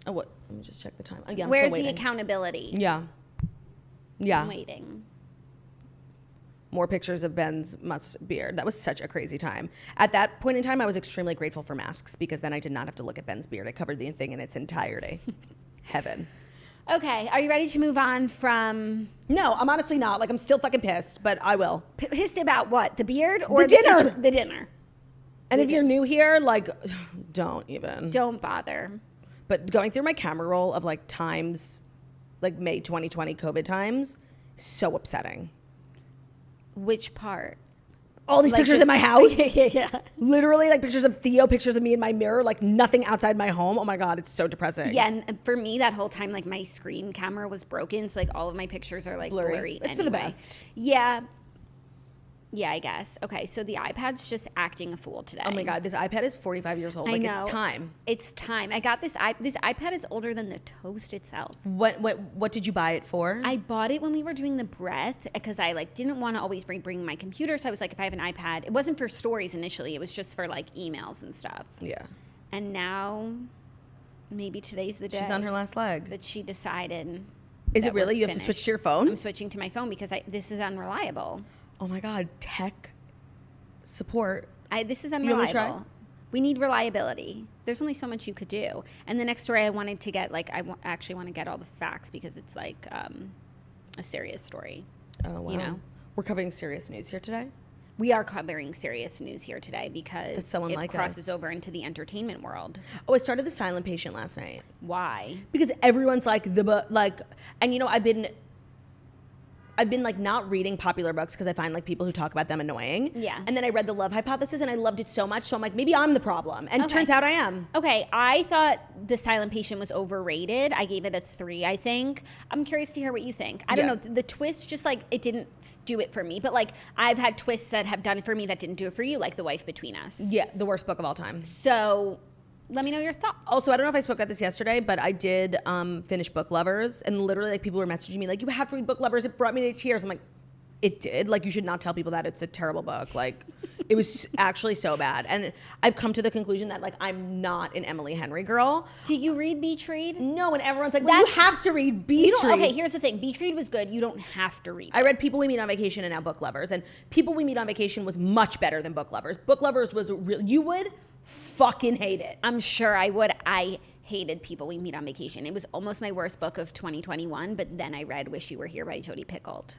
[SPEAKER 1] Oh, what? Let me just check the time. Oh, yeah, I'm
[SPEAKER 2] Where's
[SPEAKER 1] still
[SPEAKER 2] the
[SPEAKER 1] waiting.
[SPEAKER 2] accountability?
[SPEAKER 1] Yeah. Yeah.
[SPEAKER 2] I'm waiting.
[SPEAKER 1] More pictures of Ben's beard. That was such a crazy time. At that point in time, I was extremely grateful for masks because then I did not have to look at Ben's beard. I covered the thing in its entirety. Heaven.
[SPEAKER 2] Okay, are you ready to move on from
[SPEAKER 1] No, I'm honestly not. Like, I'm still fucking pissed, but I will.
[SPEAKER 2] pissed about what? The beard or
[SPEAKER 1] The dinner.
[SPEAKER 2] The dinner.
[SPEAKER 1] And if you're new here, like, don't even.
[SPEAKER 2] Don't bother.
[SPEAKER 1] But going through my camera roll of like times, like May 2020 COVID times, so upsetting.
[SPEAKER 2] Which part?
[SPEAKER 1] All these
[SPEAKER 2] Like
[SPEAKER 1] pictures
[SPEAKER 2] just-
[SPEAKER 1] in my house.
[SPEAKER 2] yeah.
[SPEAKER 1] Literally, like pictures of Theo, pictures of me in my mirror, like nothing outside my home. Oh my God, it's so depressing.
[SPEAKER 2] Yeah, and for me, that whole time, like my screen camera was broken, so like all of my pictures are like blurry.
[SPEAKER 1] It's for the
[SPEAKER 2] anyway.
[SPEAKER 1] best.
[SPEAKER 2] Yeah. Yeah, I guess. Okay, so the iPad's just acting a fool today.
[SPEAKER 1] Oh my God, this iPad is 45 years old.
[SPEAKER 2] I
[SPEAKER 1] Like,
[SPEAKER 2] know.
[SPEAKER 1] it's time.
[SPEAKER 2] It's time. I got this iPad is older than the toast itself.
[SPEAKER 1] What did you buy it for?
[SPEAKER 2] I bought it when we were doing the breath because I like didn't want to always bring my computer, so I was like, if I have an iPad, it wasn't for stories initially, it was just for like emails and stuff.
[SPEAKER 1] Yeah.
[SPEAKER 2] And now maybe today's the day.
[SPEAKER 1] She's on her last leg.
[SPEAKER 2] But she decided.
[SPEAKER 1] Is
[SPEAKER 2] that
[SPEAKER 1] it really?
[SPEAKER 2] we're
[SPEAKER 1] You have to switch
[SPEAKER 2] finished.
[SPEAKER 1] to your phone?
[SPEAKER 2] I'm switching to my phone because this is unreliable.
[SPEAKER 1] Oh my God, tech support.
[SPEAKER 2] This is
[SPEAKER 1] You want me to try?
[SPEAKER 2] unreliable. We need reliability. There's only so much you could do. And the next story I wanted to get, like, actually want to get all the facts because it's like a serious story.
[SPEAKER 1] Oh wow.
[SPEAKER 2] You know?
[SPEAKER 1] We're covering serious news here today.
[SPEAKER 2] We are covering serious news here today because
[SPEAKER 1] That's so
[SPEAKER 2] it
[SPEAKER 1] unlike
[SPEAKER 2] crosses
[SPEAKER 1] us.
[SPEAKER 2] over into the entertainment world.
[SPEAKER 1] Oh, I started The Silent Patient last night.
[SPEAKER 2] Why?
[SPEAKER 1] Because everyone's like and you know, I've been like not reading popular books because I find like people who talk about them annoying.
[SPEAKER 2] Yeah.
[SPEAKER 1] And then I read The Love Hypothesis and I loved it so much. So I'm like, maybe I'm the problem. And it
[SPEAKER 2] Okay.
[SPEAKER 1] turns out I am.
[SPEAKER 2] Okay, I thought The Silent Patient was overrated. I gave it a 3, I think. I'm curious to hear what you think. I don't
[SPEAKER 1] Yeah.
[SPEAKER 2] know. The twist just like, it didn't do it for me. But like, I've had twists that have done it for me that didn't do it for you, like The Wife Between Us.
[SPEAKER 1] Yeah, the worst book of all time.
[SPEAKER 2] So let me know your thoughts.
[SPEAKER 1] Also, I don't know if I spoke about this yesterday, but I did finish Book Lovers. And literally like people were messaging me like, you have to read Book Lovers. It brought me to tears. I'm like, it did. Like, you should not tell people that it's a terrible book. Like, it was actually so bad. And I've come to the conclusion that, like, I'm not an Emily Henry girl.
[SPEAKER 2] Do you read Beach Read?
[SPEAKER 1] No, and everyone's like, well, you have to read Beach Read.
[SPEAKER 2] Okay, here's the thing. Beach Read was good. You don't have to read it.
[SPEAKER 1] I read People We Meet on Vacation and now Book Lovers. And People We Meet on Vacation was much better than Book Lovers. Book Lovers was real. You would fucking hate it.
[SPEAKER 2] I'm sure I would. I hated People We Meet on Vacation. It was almost my worst book of 2021, but then I read Wish You Were Here by Jodi Picoult.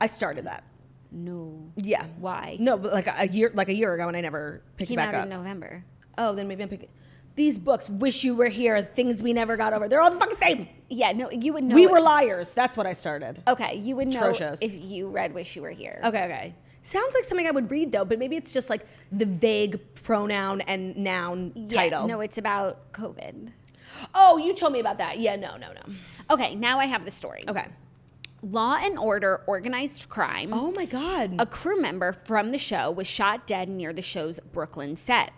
[SPEAKER 1] I started that.
[SPEAKER 2] No.
[SPEAKER 1] Yeah.
[SPEAKER 2] Why?
[SPEAKER 1] No, but like a year ago, and I never picked it
[SPEAKER 2] Came
[SPEAKER 1] back
[SPEAKER 2] out
[SPEAKER 1] up.
[SPEAKER 2] in November.
[SPEAKER 1] Oh, then maybe I'm picking. These books, Wish You Were Here, Things We Never Got Over. They're all the fucking same.
[SPEAKER 2] Yeah, no, you would know.
[SPEAKER 1] We Were Liars. That's what I started.
[SPEAKER 2] Okay, you would know
[SPEAKER 1] Atrocious.
[SPEAKER 2] if you read Wish You Were Here.
[SPEAKER 1] Okay. Sounds like something I would read though, but maybe it's just like the vague pronoun and noun
[SPEAKER 2] Yeah,
[SPEAKER 1] title.
[SPEAKER 2] no, it's about COVID.
[SPEAKER 1] Oh, you told me about that. Yeah, no.
[SPEAKER 2] Okay, now I have the story.
[SPEAKER 1] Okay.
[SPEAKER 2] Law and Order Organized Crime.
[SPEAKER 1] Oh my God.
[SPEAKER 2] A crew member from the show was shot dead near the show's Brooklyn set.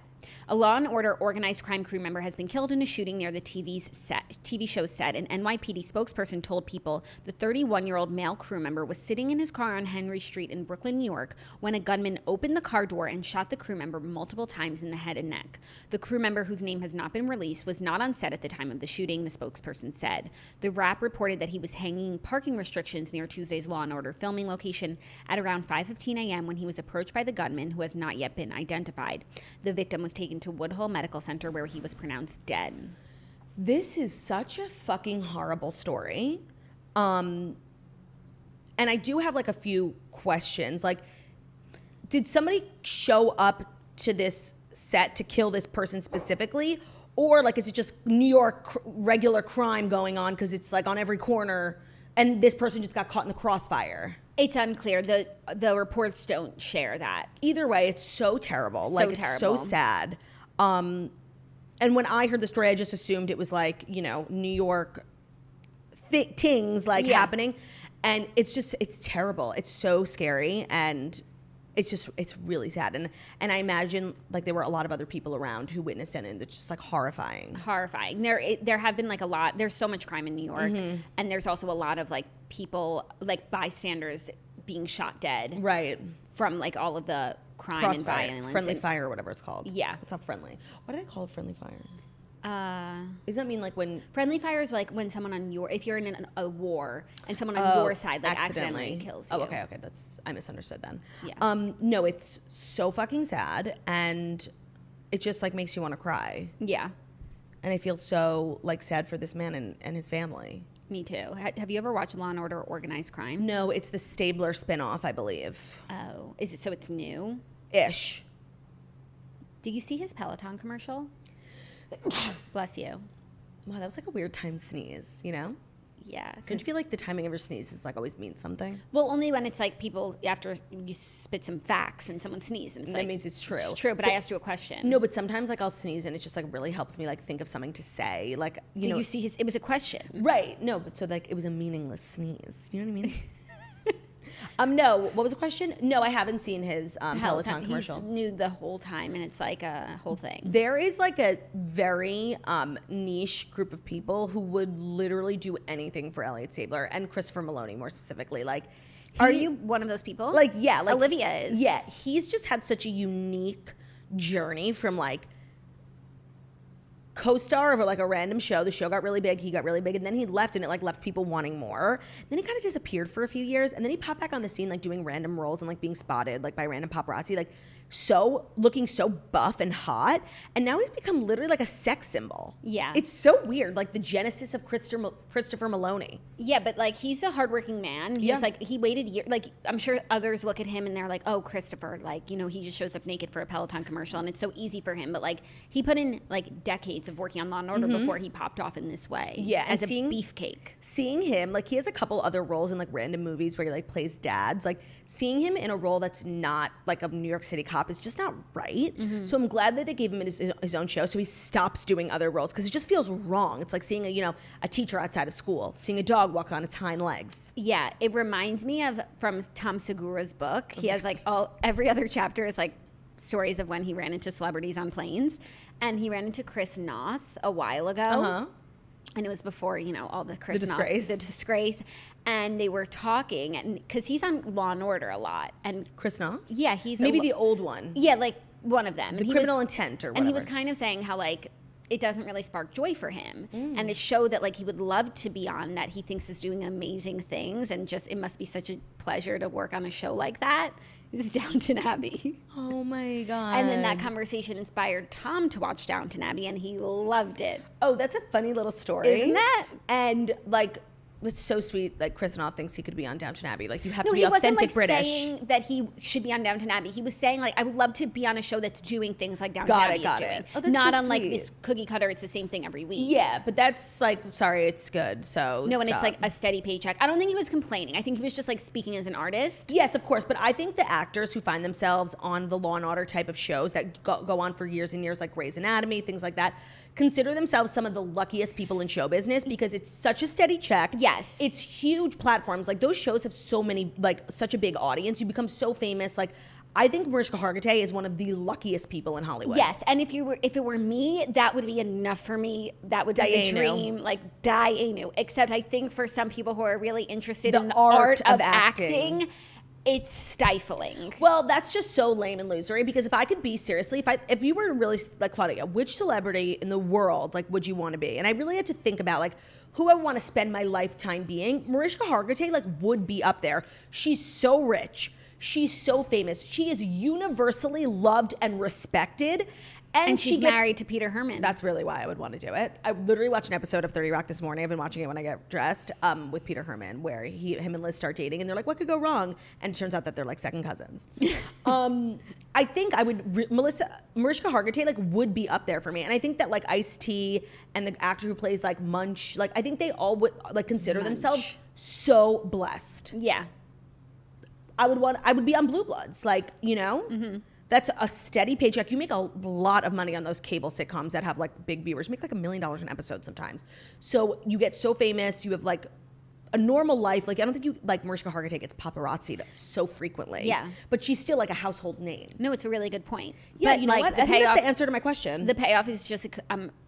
[SPEAKER 2] A Law & Order organized crime crew member has been killed in a shooting near the TV show set. An NYPD spokesperson told People the 31-year-old male crew member was sitting in his car on Henry Street in Brooklyn, New York, when a gunman opened the car door and shot the crew member multiple times in the head and neck. The crew member, whose name has not been released, was not on set at the time of the shooting, the spokesperson said. The Wrap reported that he was hanging parking restrictions near Tuesday's Law & Order filming location at around 5:15 a.m. when he was approached by the gunman, who has not yet been identified. The victim was taken to Woodhull Medical Center, where he was pronounced dead.
[SPEAKER 1] This is such a fucking horrible story. And I do have like a few questions. Like, did somebody show up to this set to kill this person specifically? Or like, is it just New York regular crime going on because it's like on every corner and this person just got caught in the crossfire?
[SPEAKER 2] It's unclear. The reports don't share that.
[SPEAKER 1] Either way, it's so terrible. It's so sad. And when I heard the story, I just assumed it was like, you know, New York things like happening. And it's terrible. It's so scary. And it's really sad. And I imagine like there were a lot of other people around who witnessed it, and it's just like horrifying.
[SPEAKER 2] Horrifying. There have been like a lot. There's so much crime in New York. And there's also a lot of like people, like bystanders being shot dead.
[SPEAKER 1] Right.
[SPEAKER 2] From like all of the crime
[SPEAKER 1] Crossfire,
[SPEAKER 2] and violence.
[SPEAKER 1] Friendly fire or whatever it's called.
[SPEAKER 2] Yeah.
[SPEAKER 1] It's not friendly. Why do they call it friendly fire? Does that mean like when...
[SPEAKER 2] Friendly fire is like when someone if you're in a war and someone on your side like accidentally kills you.
[SPEAKER 1] Oh, okay. I misunderstood then.
[SPEAKER 2] Yeah.
[SPEAKER 1] No, it's so fucking sad, and it just like makes you want to cry.
[SPEAKER 2] Yeah.
[SPEAKER 1] And I feel so like sad for this man and his family.
[SPEAKER 2] Me too. Have you ever watched Law & Order Organized Crime?
[SPEAKER 1] No, it's the Stabler spinoff, I believe.
[SPEAKER 2] Oh, is it? So it's new?
[SPEAKER 1] Ish.
[SPEAKER 2] Did you see his Peloton commercial? Bless you.
[SPEAKER 1] Wow, that was like a weird time sneeze, you know?
[SPEAKER 2] Yeah.
[SPEAKER 1] Don't you feel like the timing of your sneezes like always means something?
[SPEAKER 2] Well, only when it's like people, after you spit some facts and someone sneezes. And it's
[SPEAKER 1] that
[SPEAKER 2] like,
[SPEAKER 1] means it's true.
[SPEAKER 2] It's true, but I asked you a question.
[SPEAKER 1] No, but sometimes like I'll sneeze and it just like really helps me like think of something to say. Like, you know.
[SPEAKER 2] Did you see his, it was a question.
[SPEAKER 1] Right. No, but so like it was a meaningless sneeze. You know what I mean? No, what was the question? No, I haven't seen his Peloton commercial.
[SPEAKER 2] He's new the whole time, and it's like a whole thing.
[SPEAKER 1] There is like a very niche group of people who would literally do anything for Elliot Stabler and Christopher Maloney more specifically. Like,
[SPEAKER 2] are you one of those people?
[SPEAKER 1] Like, yeah. Like,
[SPEAKER 2] Olivia is.
[SPEAKER 1] Yeah, he's just had such a unique journey from like co-star of like a random show. The show got really big, he got really big, and then he left, and it like left people wanting more. Then he kind of disappeared for a few years, and then he popped back on the scene like doing random roles and like being spotted like by random paparazzi, like looking so buff and hot, and now he's become literally like a sex symbol.
[SPEAKER 2] Yeah.
[SPEAKER 1] It's so weird, like the genesis of Christopher Maloney.
[SPEAKER 2] Yeah, but like he's a hardworking man. He's like, he waited years. Like, I'm sure others look at him and they're like, oh, Christopher, like, you know, he just shows up naked for a Peloton commercial and it's so easy for him. But like, he put in like decades of working on Law & Order before he popped off in this way.
[SPEAKER 1] Yeah,
[SPEAKER 2] as a beefcake.
[SPEAKER 1] Seeing him, like, he has a couple other roles in like random movies where he like plays dads. Like, seeing him in a role that's not like a New York City cop is just not right. So I'm glad that they gave him his own show so he stops doing other roles, because it just feels wrong. It's like seeing a teacher outside of school, seeing a dog walk on its hind legs.
[SPEAKER 2] Yeah, it reminds me of from Tom Segura's book. He has like every other chapter is like stories of when he ran into celebrities on planes, and he ran into Chris Noth a while ago. And it was before, all the Chris
[SPEAKER 1] disgrace.
[SPEAKER 2] The disgrace. And they were talking, and because he's on Law & Order a lot. And
[SPEAKER 1] Chris Noth?
[SPEAKER 2] Yeah, he's
[SPEAKER 1] maybe the old one.
[SPEAKER 2] Yeah, like one of them.
[SPEAKER 1] The Criminal Intent or whatever.
[SPEAKER 2] And he was kind of saying how like it doesn't really spark joy for him. And a show that like he would love to be on, that he thinks is doing amazing things, and just it must be such a pleasure to work on a show like that, is Downton Abbey.
[SPEAKER 1] Oh my God.
[SPEAKER 2] And then that conversation inspired Tom to watch Downton Abbey, and he loved it.
[SPEAKER 1] Oh, that's a funny little story.
[SPEAKER 2] Isn't it?
[SPEAKER 1] And like, it's so sweet that Chris Noth thinks he could be on Downton Abbey. Like, you have to be
[SPEAKER 2] he wasn't,
[SPEAKER 1] authentic
[SPEAKER 2] like,
[SPEAKER 1] British.
[SPEAKER 2] Saying that he should be on Downton Abbey. He was saying like, I would love to be on a show that's doing things like Downton Abbey is doing.
[SPEAKER 1] Oh, that's
[SPEAKER 2] not
[SPEAKER 1] so
[SPEAKER 2] on like
[SPEAKER 1] sweet.
[SPEAKER 2] this cookie cutter. It's the same thing every week.
[SPEAKER 1] Yeah, but that's like, sorry, it's good. So
[SPEAKER 2] no, and it's like a steady paycheck. I don't think he was complaining. I think he was just like speaking as an artist.
[SPEAKER 1] Yes, of course. But I think the actors who find themselves on the Law & Order type of shows that go on for years and years, like Grey's Anatomy, things like that, consider themselves some of the luckiest people in show business, because it's such a steady check.
[SPEAKER 2] Yes.
[SPEAKER 1] It's huge platforms. Like, those shows have so many, like, such a big audience. You become so famous. Like, I think Mariska Hargitay is one of the luckiest people in Hollywood.
[SPEAKER 2] Yes, and if it were me, that would be enough for me. That would be a dream, like Dianu. Except I think for some people who are really interested in the art of acting, it's stifling.
[SPEAKER 1] Well, that's just so lame and losery, because if I could be seriously, if you were really like Claudia, which celebrity in the world like would you want to be? And I really had to think about like who I want to spend my lifetime being. Mariska Hargitay like would be up there. She's so rich. She's so famous. She is universally loved and respected.
[SPEAKER 2] And she's married to Peter Herman.
[SPEAKER 1] That's really why I would want to do it. I literally watched an episode of 30 Rock this morning. I've been watching it when I get dressed with Peter Herman, where him and Liz start dating. And they're like, what could go wrong? And it turns out that they're like second cousins. I think I would, Mariska Hargitay like would be up there for me. And I think that like Ice-T and the actor who plays like Munch, like I think they all would like consider themselves so blessed.
[SPEAKER 2] Yeah.
[SPEAKER 1] I would be on Blue Bloods, like, you know? Mm-hmm. That's a steady paycheck. You make a lot of money on those cable sitcoms that have like big viewers. You make like $1 million an episode sometimes. So you get so famous. You have like a normal life. Like I don't think you like Mariska Hargitay gets paparazzi'd so frequently.
[SPEAKER 2] Yeah.
[SPEAKER 1] But she's still like a household name.
[SPEAKER 2] No, it's a really good point.
[SPEAKER 1] Yeah,
[SPEAKER 2] but
[SPEAKER 1] you know
[SPEAKER 2] like,
[SPEAKER 1] what? I think that's the answer to my question.
[SPEAKER 2] The payoff is just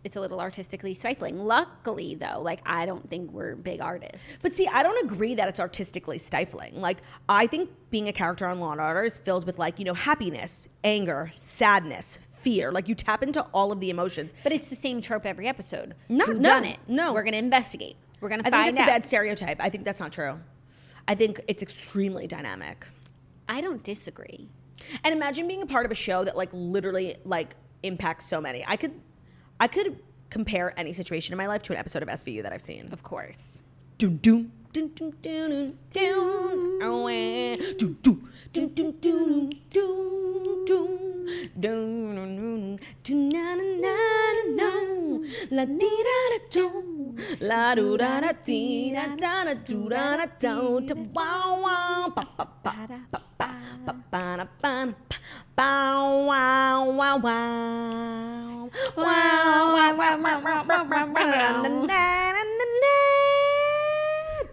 [SPEAKER 2] it's a little artistically stifling. Luckily though, like I don't think we're big artists.
[SPEAKER 1] But see, I don't agree that it's artistically stifling. Like I think being a character on Law and Order is filled with like, you know, happiness, anger, sadness, fear. Like you tap into all of the emotions.
[SPEAKER 2] But it's the same trope every episode.
[SPEAKER 1] Who
[SPEAKER 2] done it?
[SPEAKER 1] No.
[SPEAKER 2] We're going to investigate. We're going to find out.
[SPEAKER 1] I think that's a bad stereotype. I think that's not true. I think it's extremely dynamic.
[SPEAKER 2] I don't disagree.
[SPEAKER 1] And imagine being a part of a show that like literally like impacts so many. I could compare any situation in my life to an episode of SVU that I've seen.
[SPEAKER 2] Of course.
[SPEAKER 1] Doom doom. Dun, dun, dun, dun, dun, oh, dun, dun, dun, dun, dun, dun, dun, dun, dun, na, na, na, na, la di da da do, la do da da di da da da do da da do, da wow wow, ba ba ba ba ba ba ba ba ba wow wow wow wow wow wow na na na na.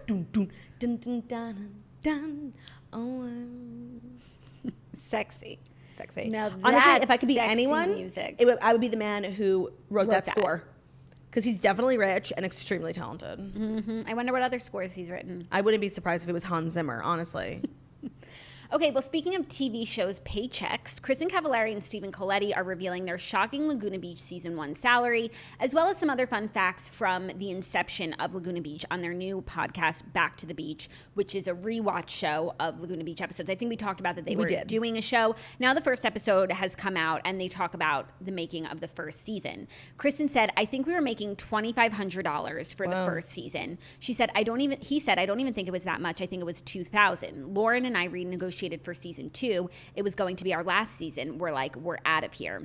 [SPEAKER 1] Dun, dun, dun, dun, dun, dun. Oh,
[SPEAKER 2] sexy.
[SPEAKER 1] Now, honestly, if I could be anyone,
[SPEAKER 2] music.
[SPEAKER 1] I would be the man who wrote that score. Because he's definitely rich and extremely talented.
[SPEAKER 2] Mm-hmm. I wonder what other scores he's written.
[SPEAKER 1] I wouldn't be surprised if it was Hans Zimmer, honestly.
[SPEAKER 2] Okay, well, speaking of TV shows paychecks, Kristin Cavallari and Stephen Colletti are revealing their shocking Laguna Beach Season 1 salary, as well as some other fun facts from the inception of Laguna Beach on their new podcast, Back to the Beach, which is a rewatch show of Laguna Beach episodes. I think we talked about that they were doing a show. Now the first episode has come out, and they talk about the making of the first season. Kristin said, I think we were making $2,500 for the first season. He said, I don't even think it was that much. I think it was $2,000. Lauren and I renegotiated for season 2. It was going to be our last season. We're out of here.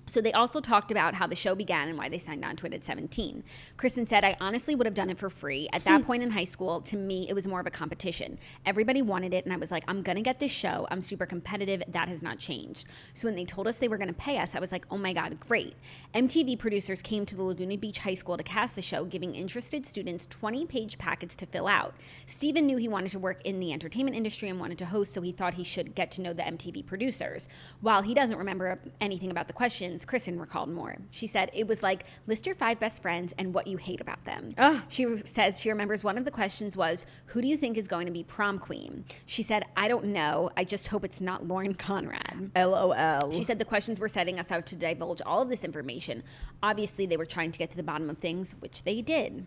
[SPEAKER 2] So they also talked about how the show began and why they signed on to it at 17. Kristin said, I honestly would have done it for free. At that point in high school, to me, it was more of a competition. Everybody wanted it, and I was like, I'm going to get this show. I'm super competitive. That has not changed. So when they told us they were going to pay us, I was like, oh my God, great. MTV producers came to the Laguna Beach High School to cast the show, giving interested students 20-page packets to fill out. Stephen knew he wanted to work in the entertainment industry and wanted to host, so he thought he should get to know the MTV producers. While he doesn't remember anything about the questions, Kristin recalled more. She said, it was like, list your 5 best friends and what you hate about them. She says she remembers one of the questions was, who do you think is going to be prom queen? She said, I don't know. I just hope it's not Lauren Conrad.
[SPEAKER 1] LOL.
[SPEAKER 2] She said the questions were setting us out to divulge all of this information. Obviously, they were trying to get to the bottom of things, which they did.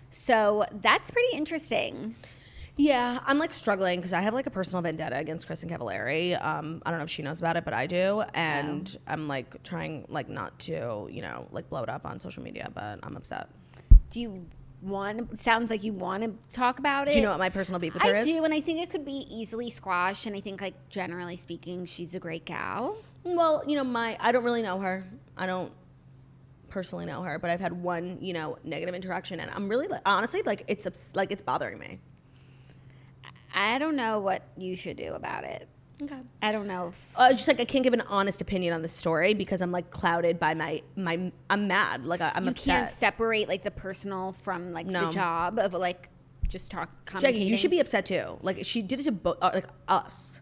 [SPEAKER 2] So that's pretty interesting.
[SPEAKER 1] Yeah, I'm like struggling because I have like a personal vendetta against Kristin Cavallari. I don't know if she knows about it, but I do. And I'm like trying like not to, you know, like blow it up on social media, but I'm upset.
[SPEAKER 2] Do you sounds like you want to talk about it?
[SPEAKER 1] Do you know what my personal beef with her is?
[SPEAKER 2] I do, and I think it could be easily squashed, and I think like generally speaking, she's a great gal.
[SPEAKER 1] Well, you know, I don't really know her. I don't personally know her, but I've had one, you know, negative interaction, and I'm really honestly like it's bothering me.
[SPEAKER 2] I don't know what you should do about it.
[SPEAKER 1] Okay.
[SPEAKER 2] I don't know.
[SPEAKER 1] Just like I can't give an honest opinion on the story because I'm like clouded by my I'm mad. Like I'm upset.
[SPEAKER 2] You can't separate like the personal from like the job of like just commentating.
[SPEAKER 1] Jackie, you should be upset too. Like she did it to like us.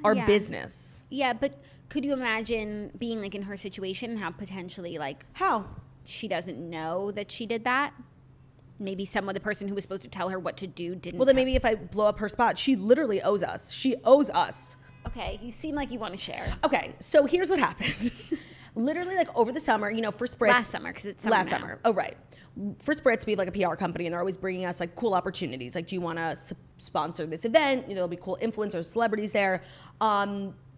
[SPEAKER 1] our business.
[SPEAKER 2] Yeah, but could you imagine being like in her situation and how potentially like
[SPEAKER 1] How?
[SPEAKER 2] she doesn't know that she did that? Maybe the person who was supposed to tell her what to do didn't.
[SPEAKER 1] Well, then maybe if I blow up her spot, she literally owes us. She owes us.
[SPEAKER 2] Okay, you seem like you want to share.
[SPEAKER 1] Okay, so here's what happened. Literally, like over the summer, you know, for Spritz.
[SPEAKER 2] Last summer, because it's summer now.
[SPEAKER 1] Oh, right. For Spritz, we have like a PR company, and they're always bringing us like cool opportunities. Like, do you want to sponsor this event? You know, there'll be cool influencers, celebrities there.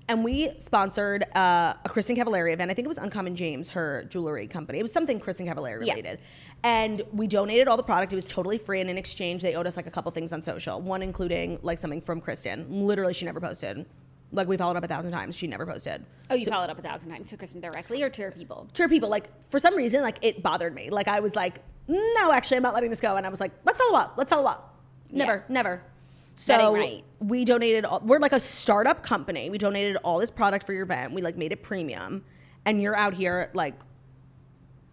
[SPEAKER 1] And we sponsored a Kristin Cavallari event. I think it was Uncommon James, her jewelry company. It was something Kristin Cavallari related. Yeah. And we donated all the product. It was totally free. And in exchange, they owed us like a couple things on social. One including like something from Kristin. Literally, she never posted. Like, we followed up 1,000 times. She never posted.
[SPEAKER 2] Oh, you followed up 1,000 times to Kristin directly or to her people?
[SPEAKER 1] To her people. Like, for some reason, like, it bothered me. Like, I was like, no, actually, I'm not letting this go. And I was like, let's follow up. Let's follow up. Never. So we donated we're like a startup company. We donated all this product for your event. We like made it premium. And you're out here like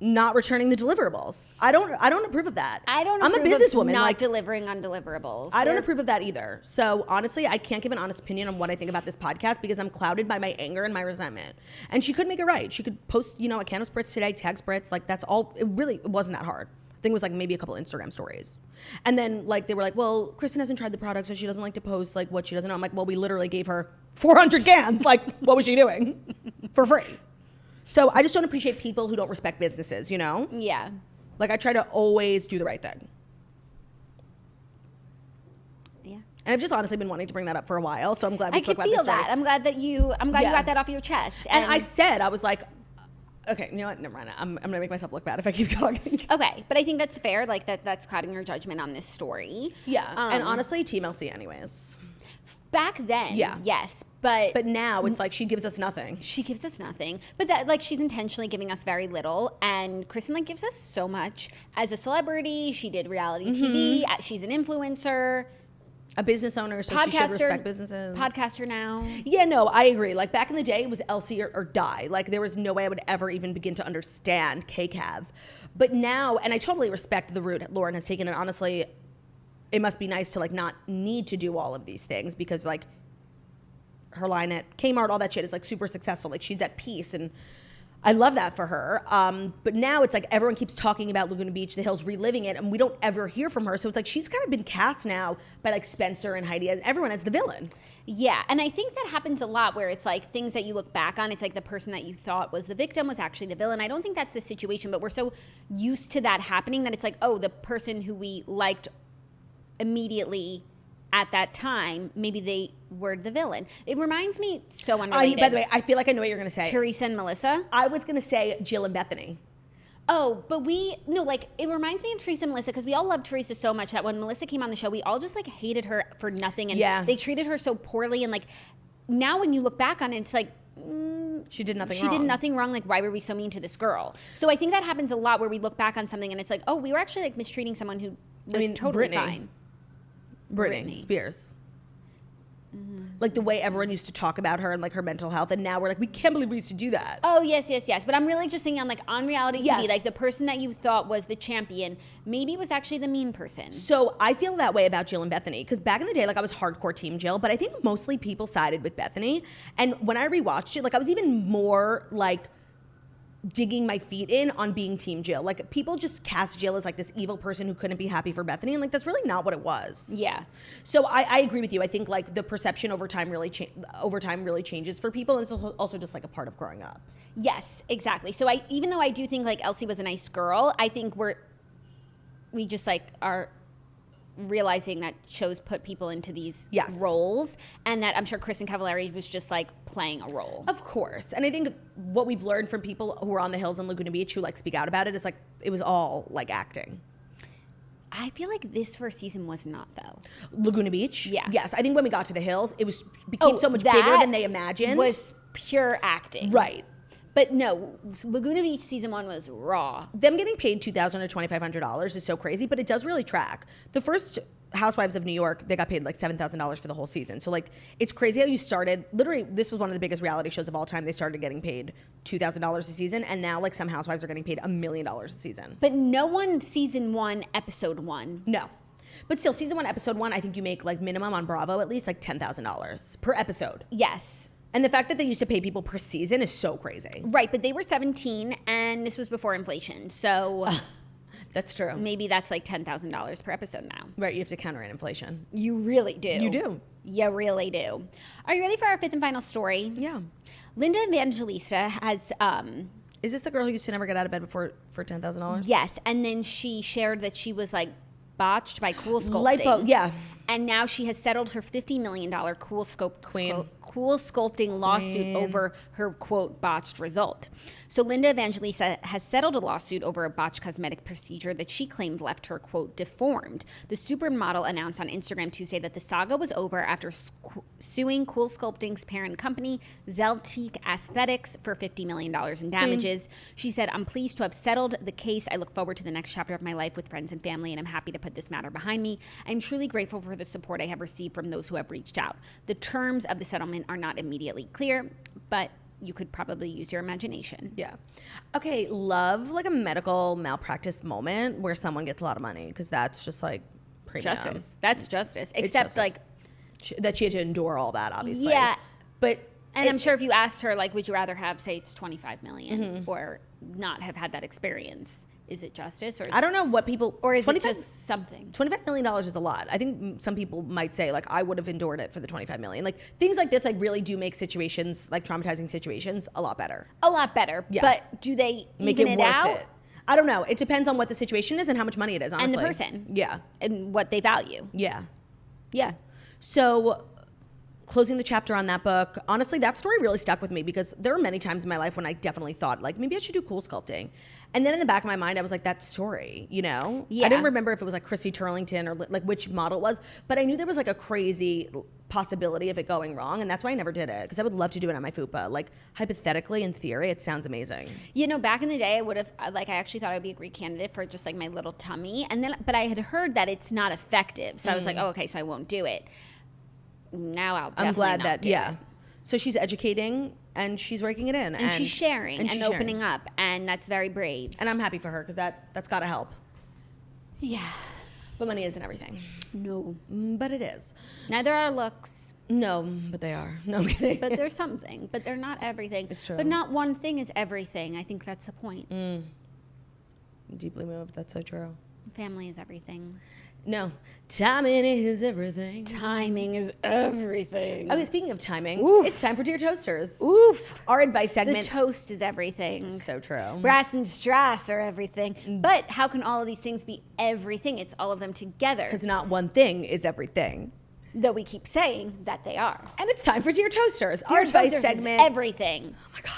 [SPEAKER 1] not returning the deliverables. I don't approve of that. I'm a businesswoman.
[SPEAKER 2] Not delivering on deliverables.
[SPEAKER 1] I don't approve of that either. So honestly, I can't give an honest opinion on what I think about this podcast because I'm clouded by my anger and my resentment. And she could make it right. She could post, you know, a can of Spritz today, tag Spritz. Like, that's all. It wasn't that hard. I think it was like maybe a couple Instagram stories. And then like they were like, well, Kristin hasn't tried the product, so she doesn't like to post like what she doesn't know. I'm like, well, we literally gave her 400 cans. Like, what was she doing? For free. So I just don't appreciate people who don't respect businesses, you know?
[SPEAKER 2] Yeah.
[SPEAKER 1] Like, I try to always do the right thing.
[SPEAKER 2] Yeah.
[SPEAKER 1] And I've just honestly been wanting to bring that up for a while, so I'm glad we
[SPEAKER 2] I
[SPEAKER 1] spoke
[SPEAKER 2] could
[SPEAKER 1] about
[SPEAKER 2] feel
[SPEAKER 1] this.
[SPEAKER 2] that. I'm glad you got that off your chest.
[SPEAKER 1] And I was like, okay, you know what? Never mind. I'm going to make myself look bad if I keep talking.
[SPEAKER 2] Okay, but I think that's fair. Like, that's clouding your judgment on this story.
[SPEAKER 1] Yeah, and honestly, Team LC anyways.
[SPEAKER 2] Back then, yes. But
[SPEAKER 1] now it's like she gives us nothing.
[SPEAKER 2] She gives us nothing. But that, like, she's intentionally giving us very little. And Kristin, like, gives us so much. As a celebrity, she did reality TV. She's an influencer.
[SPEAKER 1] A business owner, so she should respect businesses.
[SPEAKER 2] Podcaster now.
[SPEAKER 1] Yeah, no, I agree. Like, back in the day, it was LC or die. Like, there was no way I would ever even begin to understand KCAV. But now, and I totally respect the route Lauren has taken. And honestly, it must be nice to, like, not need to do all of these things because, like, her line at Kmart, all that shit is, like, super successful. Like, she's at peace, and I love that for her. But now it's like everyone keeps talking about Laguna Beach, the Hills, reliving it, and we don't ever hear from her. So it's like she's kind of been cast now by like Spencer and Heidi and everyone as the villain.
[SPEAKER 2] Yeah, and I think that happens a lot where it's like things that you look back on, it's like the person that you thought was the victim was actually the villain. I don't think that's the situation, but we're so used to that happening that it's like, oh, the person who we liked immediately at that time, maybe they were the villain. It reminds me so unrelated.
[SPEAKER 1] By the way, I feel like I know what you're going to say.
[SPEAKER 2] Teresa and Melissa.
[SPEAKER 1] I was going to say Jill and Bethany.
[SPEAKER 2] Oh, but it reminds me of Teresa and Melissa because we all loved Teresa so much that when Melissa came on the show, we all just like hated her for nothing. And they treated her so poorly. And like now when you look back on it, it's like,
[SPEAKER 1] she did nothing wrong.
[SPEAKER 2] She did nothing wrong. Like, why were we so mean to this girl? So I think that happens a lot where we look back on something and it's like, oh, we were actually like mistreating someone who was totally fine.
[SPEAKER 1] Britney Spears. Mm-hmm. Like the way everyone used to talk about her and like her mental health, and now we're like, we can't believe we used to do that.
[SPEAKER 2] Oh yes. But I'm really just thinking on reality TV, like the person that you thought was the champion, maybe was actually the mean person.
[SPEAKER 1] So I feel that way about Jill and Bethany because back in the day, like I was hardcore Team Jill, but I think mostly people sided with Bethany. And when I rewatched it, like I was even more like digging my feet in on being Team Jill. Like people just cast Jill as like this evil person who couldn't be happy for Bethany, and like that's really not what it was.
[SPEAKER 2] Yeah.
[SPEAKER 1] So I agree with you. I think like the perception over time really changes for people, and it's also just like a part of growing up.
[SPEAKER 2] Yes, exactly. So even though I do think like Elsie was a nice girl, I think we just like are realizing that shows put people into these roles, and that I'm sure Kristin Cavallari was just like playing a role.
[SPEAKER 1] Of course. And I think what we've learned from people who are on the Hills and Laguna Beach who like speak out about it is like it was all like acting.
[SPEAKER 2] I feel like this first season was not though.
[SPEAKER 1] Laguna Beach?
[SPEAKER 2] Yeah.
[SPEAKER 1] Yes. I think when we got to the Hills, it became so much bigger than they imagined.
[SPEAKER 2] Was pure acting.
[SPEAKER 1] Right.
[SPEAKER 2] But no, Laguna Beach season 1 was raw.
[SPEAKER 1] Them getting paid $2,000 or $2,500 is so crazy, but it does really track. The first Housewives of New York, they got paid like $7,000 for the whole season. So like, it's crazy how you started. Literally, this was one of the biggest reality shows of all time. They started getting paid $2,000 a season, and now like some housewives are getting paid $1 million a season.
[SPEAKER 2] But no one season 1, episode 1.
[SPEAKER 1] No. But still, season 1, episode 1, I think you make like minimum on Bravo at least like $10,000 per episode.
[SPEAKER 2] Yes.
[SPEAKER 1] And the fact that they used to pay people per season is so crazy.
[SPEAKER 2] Right, but they were 17, and this was before inflation. So
[SPEAKER 1] that's true.
[SPEAKER 2] Maybe that's like $10,000 per episode now.
[SPEAKER 1] Right, you have to counter in inflation.
[SPEAKER 2] You really do.
[SPEAKER 1] You do.
[SPEAKER 2] You really do. Are you ready for our 5th and final story?
[SPEAKER 1] Yeah.
[SPEAKER 2] Linda Evangelista has...
[SPEAKER 1] Is this the girl who used to never get out of bed before for $10,000?
[SPEAKER 2] Yes, and then she shared that she was like botched by CoolSculpting.
[SPEAKER 1] Lipo, yeah.
[SPEAKER 2] And now she has settled her $50 million
[SPEAKER 1] Queen.
[SPEAKER 2] CoolSculpting lawsuit over her, quote, botched result. So Linda Evangelista has settled a lawsuit over a botched cosmetic procedure that she claimed left her, quote, deformed. The supermodel announced on Instagram Tuesday that the saga was over after suing CoolSculpting's parent company, Zeltique Aesthetics, for $50 million in damages. She said, "I'm pleased to have settled the case. I look forward to the next chapter of my life with friends and family, and I'm happy to put this matter behind me. I'm truly grateful for the support I have received from those who have reached out. The terms of the settlement are not immediately clear, but you could probably use your imagination."
[SPEAKER 1] Yeah. Okay, love like a medical malpractice moment where someone gets a lot of money, because that's just like premium.
[SPEAKER 2] Justice. That's justice.
[SPEAKER 1] It's
[SPEAKER 2] Except
[SPEAKER 1] justice.
[SPEAKER 2] like,
[SPEAKER 1] that she had to endure all that, obviously.
[SPEAKER 2] yeah.
[SPEAKER 1] But
[SPEAKER 2] And I'm sure if you asked her, like, would you rather have, say, it's 25 million or not have had that experience? Is it justice? Or
[SPEAKER 1] I don't know what people...
[SPEAKER 2] Or is it just something?
[SPEAKER 1] $25 million is a lot. I think some people might say, like, I would have endured it for the $25 million. Like, things like this, like, really do make situations, like, traumatizing situations, a lot better.
[SPEAKER 2] A lot better.
[SPEAKER 1] Yeah.
[SPEAKER 2] But do they
[SPEAKER 1] Make
[SPEAKER 2] even
[SPEAKER 1] it
[SPEAKER 2] it
[SPEAKER 1] worth
[SPEAKER 2] out?
[SPEAKER 1] it. I don't know. It depends on what the situation is and how much money it is, honestly.
[SPEAKER 2] And the person.
[SPEAKER 1] Yeah.
[SPEAKER 2] And what they value.
[SPEAKER 1] Yeah. Yeah. So... closing the chapter on that book, honestly, that story really stuck with me, because there were many times in my life when I definitely thought, like, maybe I should do CoolSculpting. And then in the back of my mind, I was like, that story, you know?
[SPEAKER 2] Yeah.
[SPEAKER 1] I didn't remember if it was like Christy Turlington or like which model it was, but I knew there was like a crazy possibility of it going wrong. And that's why I never did it, because I would love to do it on my fupa. Like, hypothetically, in theory, it sounds amazing.
[SPEAKER 2] You know, back in the day, I would have, like, I actually thought I would be a great candidate for just like my little tummy. And then, but I had heard that it's not effective. So I was like, oh, okay, so I won't do it. Now I'll definitely
[SPEAKER 1] I'm glad
[SPEAKER 2] not
[SPEAKER 1] that,
[SPEAKER 2] do
[SPEAKER 1] yeah.
[SPEAKER 2] it.
[SPEAKER 1] So she's educating and she's raking it in.
[SPEAKER 2] And she's sharing and
[SPEAKER 1] she's
[SPEAKER 2] opening
[SPEAKER 1] sharing.
[SPEAKER 2] up. And that's very brave.
[SPEAKER 1] And I'm happy for her, because that's got to help.
[SPEAKER 2] Yeah.
[SPEAKER 1] But money isn't everything.
[SPEAKER 2] No.
[SPEAKER 1] But it is.
[SPEAKER 2] Neither are looks.
[SPEAKER 1] No, but they are. No, I'm kidding.
[SPEAKER 2] But there's something. But they're not everything.
[SPEAKER 1] It's true.
[SPEAKER 2] But not one thing is everything. I think that's the point.
[SPEAKER 1] Deeply moved. That's so true.
[SPEAKER 2] Family is everything.
[SPEAKER 1] No, timing is everything.
[SPEAKER 2] Timing is everything.
[SPEAKER 1] Okay, speaking of timing,
[SPEAKER 2] Oof.
[SPEAKER 1] it's time for Dear Toasters.
[SPEAKER 2] Oof.
[SPEAKER 1] Our advice
[SPEAKER 2] The
[SPEAKER 1] segment.
[SPEAKER 2] toast is everything.
[SPEAKER 1] So true.
[SPEAKER 2] Brass and strass are everything. But how can all of these things be everything? It's all of them together.
[SPEAKER 1] Because not one thing is everything.
[SPEAKER 2] Though we keep saying that they are.
[SPEAKER 1] And it's time for Dear Toasters.
[SPEAKER 2] Dear
[SPEAKER 1] Our advice
[SPEAKER 2] Toasters
[SPEAKER 1] segment.
[SPEAKER 2] is everything.
[SPEAKER 1] Oh my God.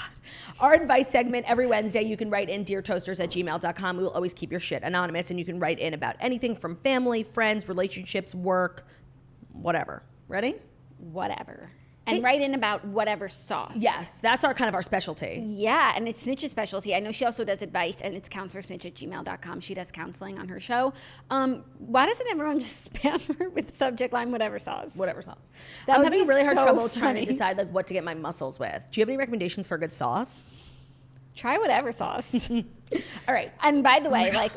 [SPEAKER 1] Our advice segment every Wednesday. You can write in deartoasters@gmail.com. We will always keep your shit anonymous, and you can write in about anything from family, friends, relationships, work, whatever. Ready?
[SPEAKER 2] Whatever. And write in about whatever sauce.
[SPEAKER 1] Yes, that's our kind of our specialty.
[SPEAKER 2] Yeah, and it's Snitch's specialty. I know she also does advice, and it's counselorsnitch@gmail.com. She does counseling on her show. Why doesn't everyone just spam her with the subject line, whatever sauce?
[SPEAKER 1] Whatever sauce.
[SPEAKER 2] That
[SPEAKER 1] I'm
[SPEAKER 2] would
[SPEAKER 1] having
[SPEAKER 2] be
[SPEAKER 1] really hard
[SPEAKER 2] so
[SPEAKER 1] trouble trying to
[SPEAKER 2] funny.
[SPEAKER 1] decide like what to get my muscles with. Do you have any recommendations for a good sauce?
[SPEAKER 2] Try whatever sauce.
[SPEAKER 1] All right.
[SPEAKER 2] And by the way, like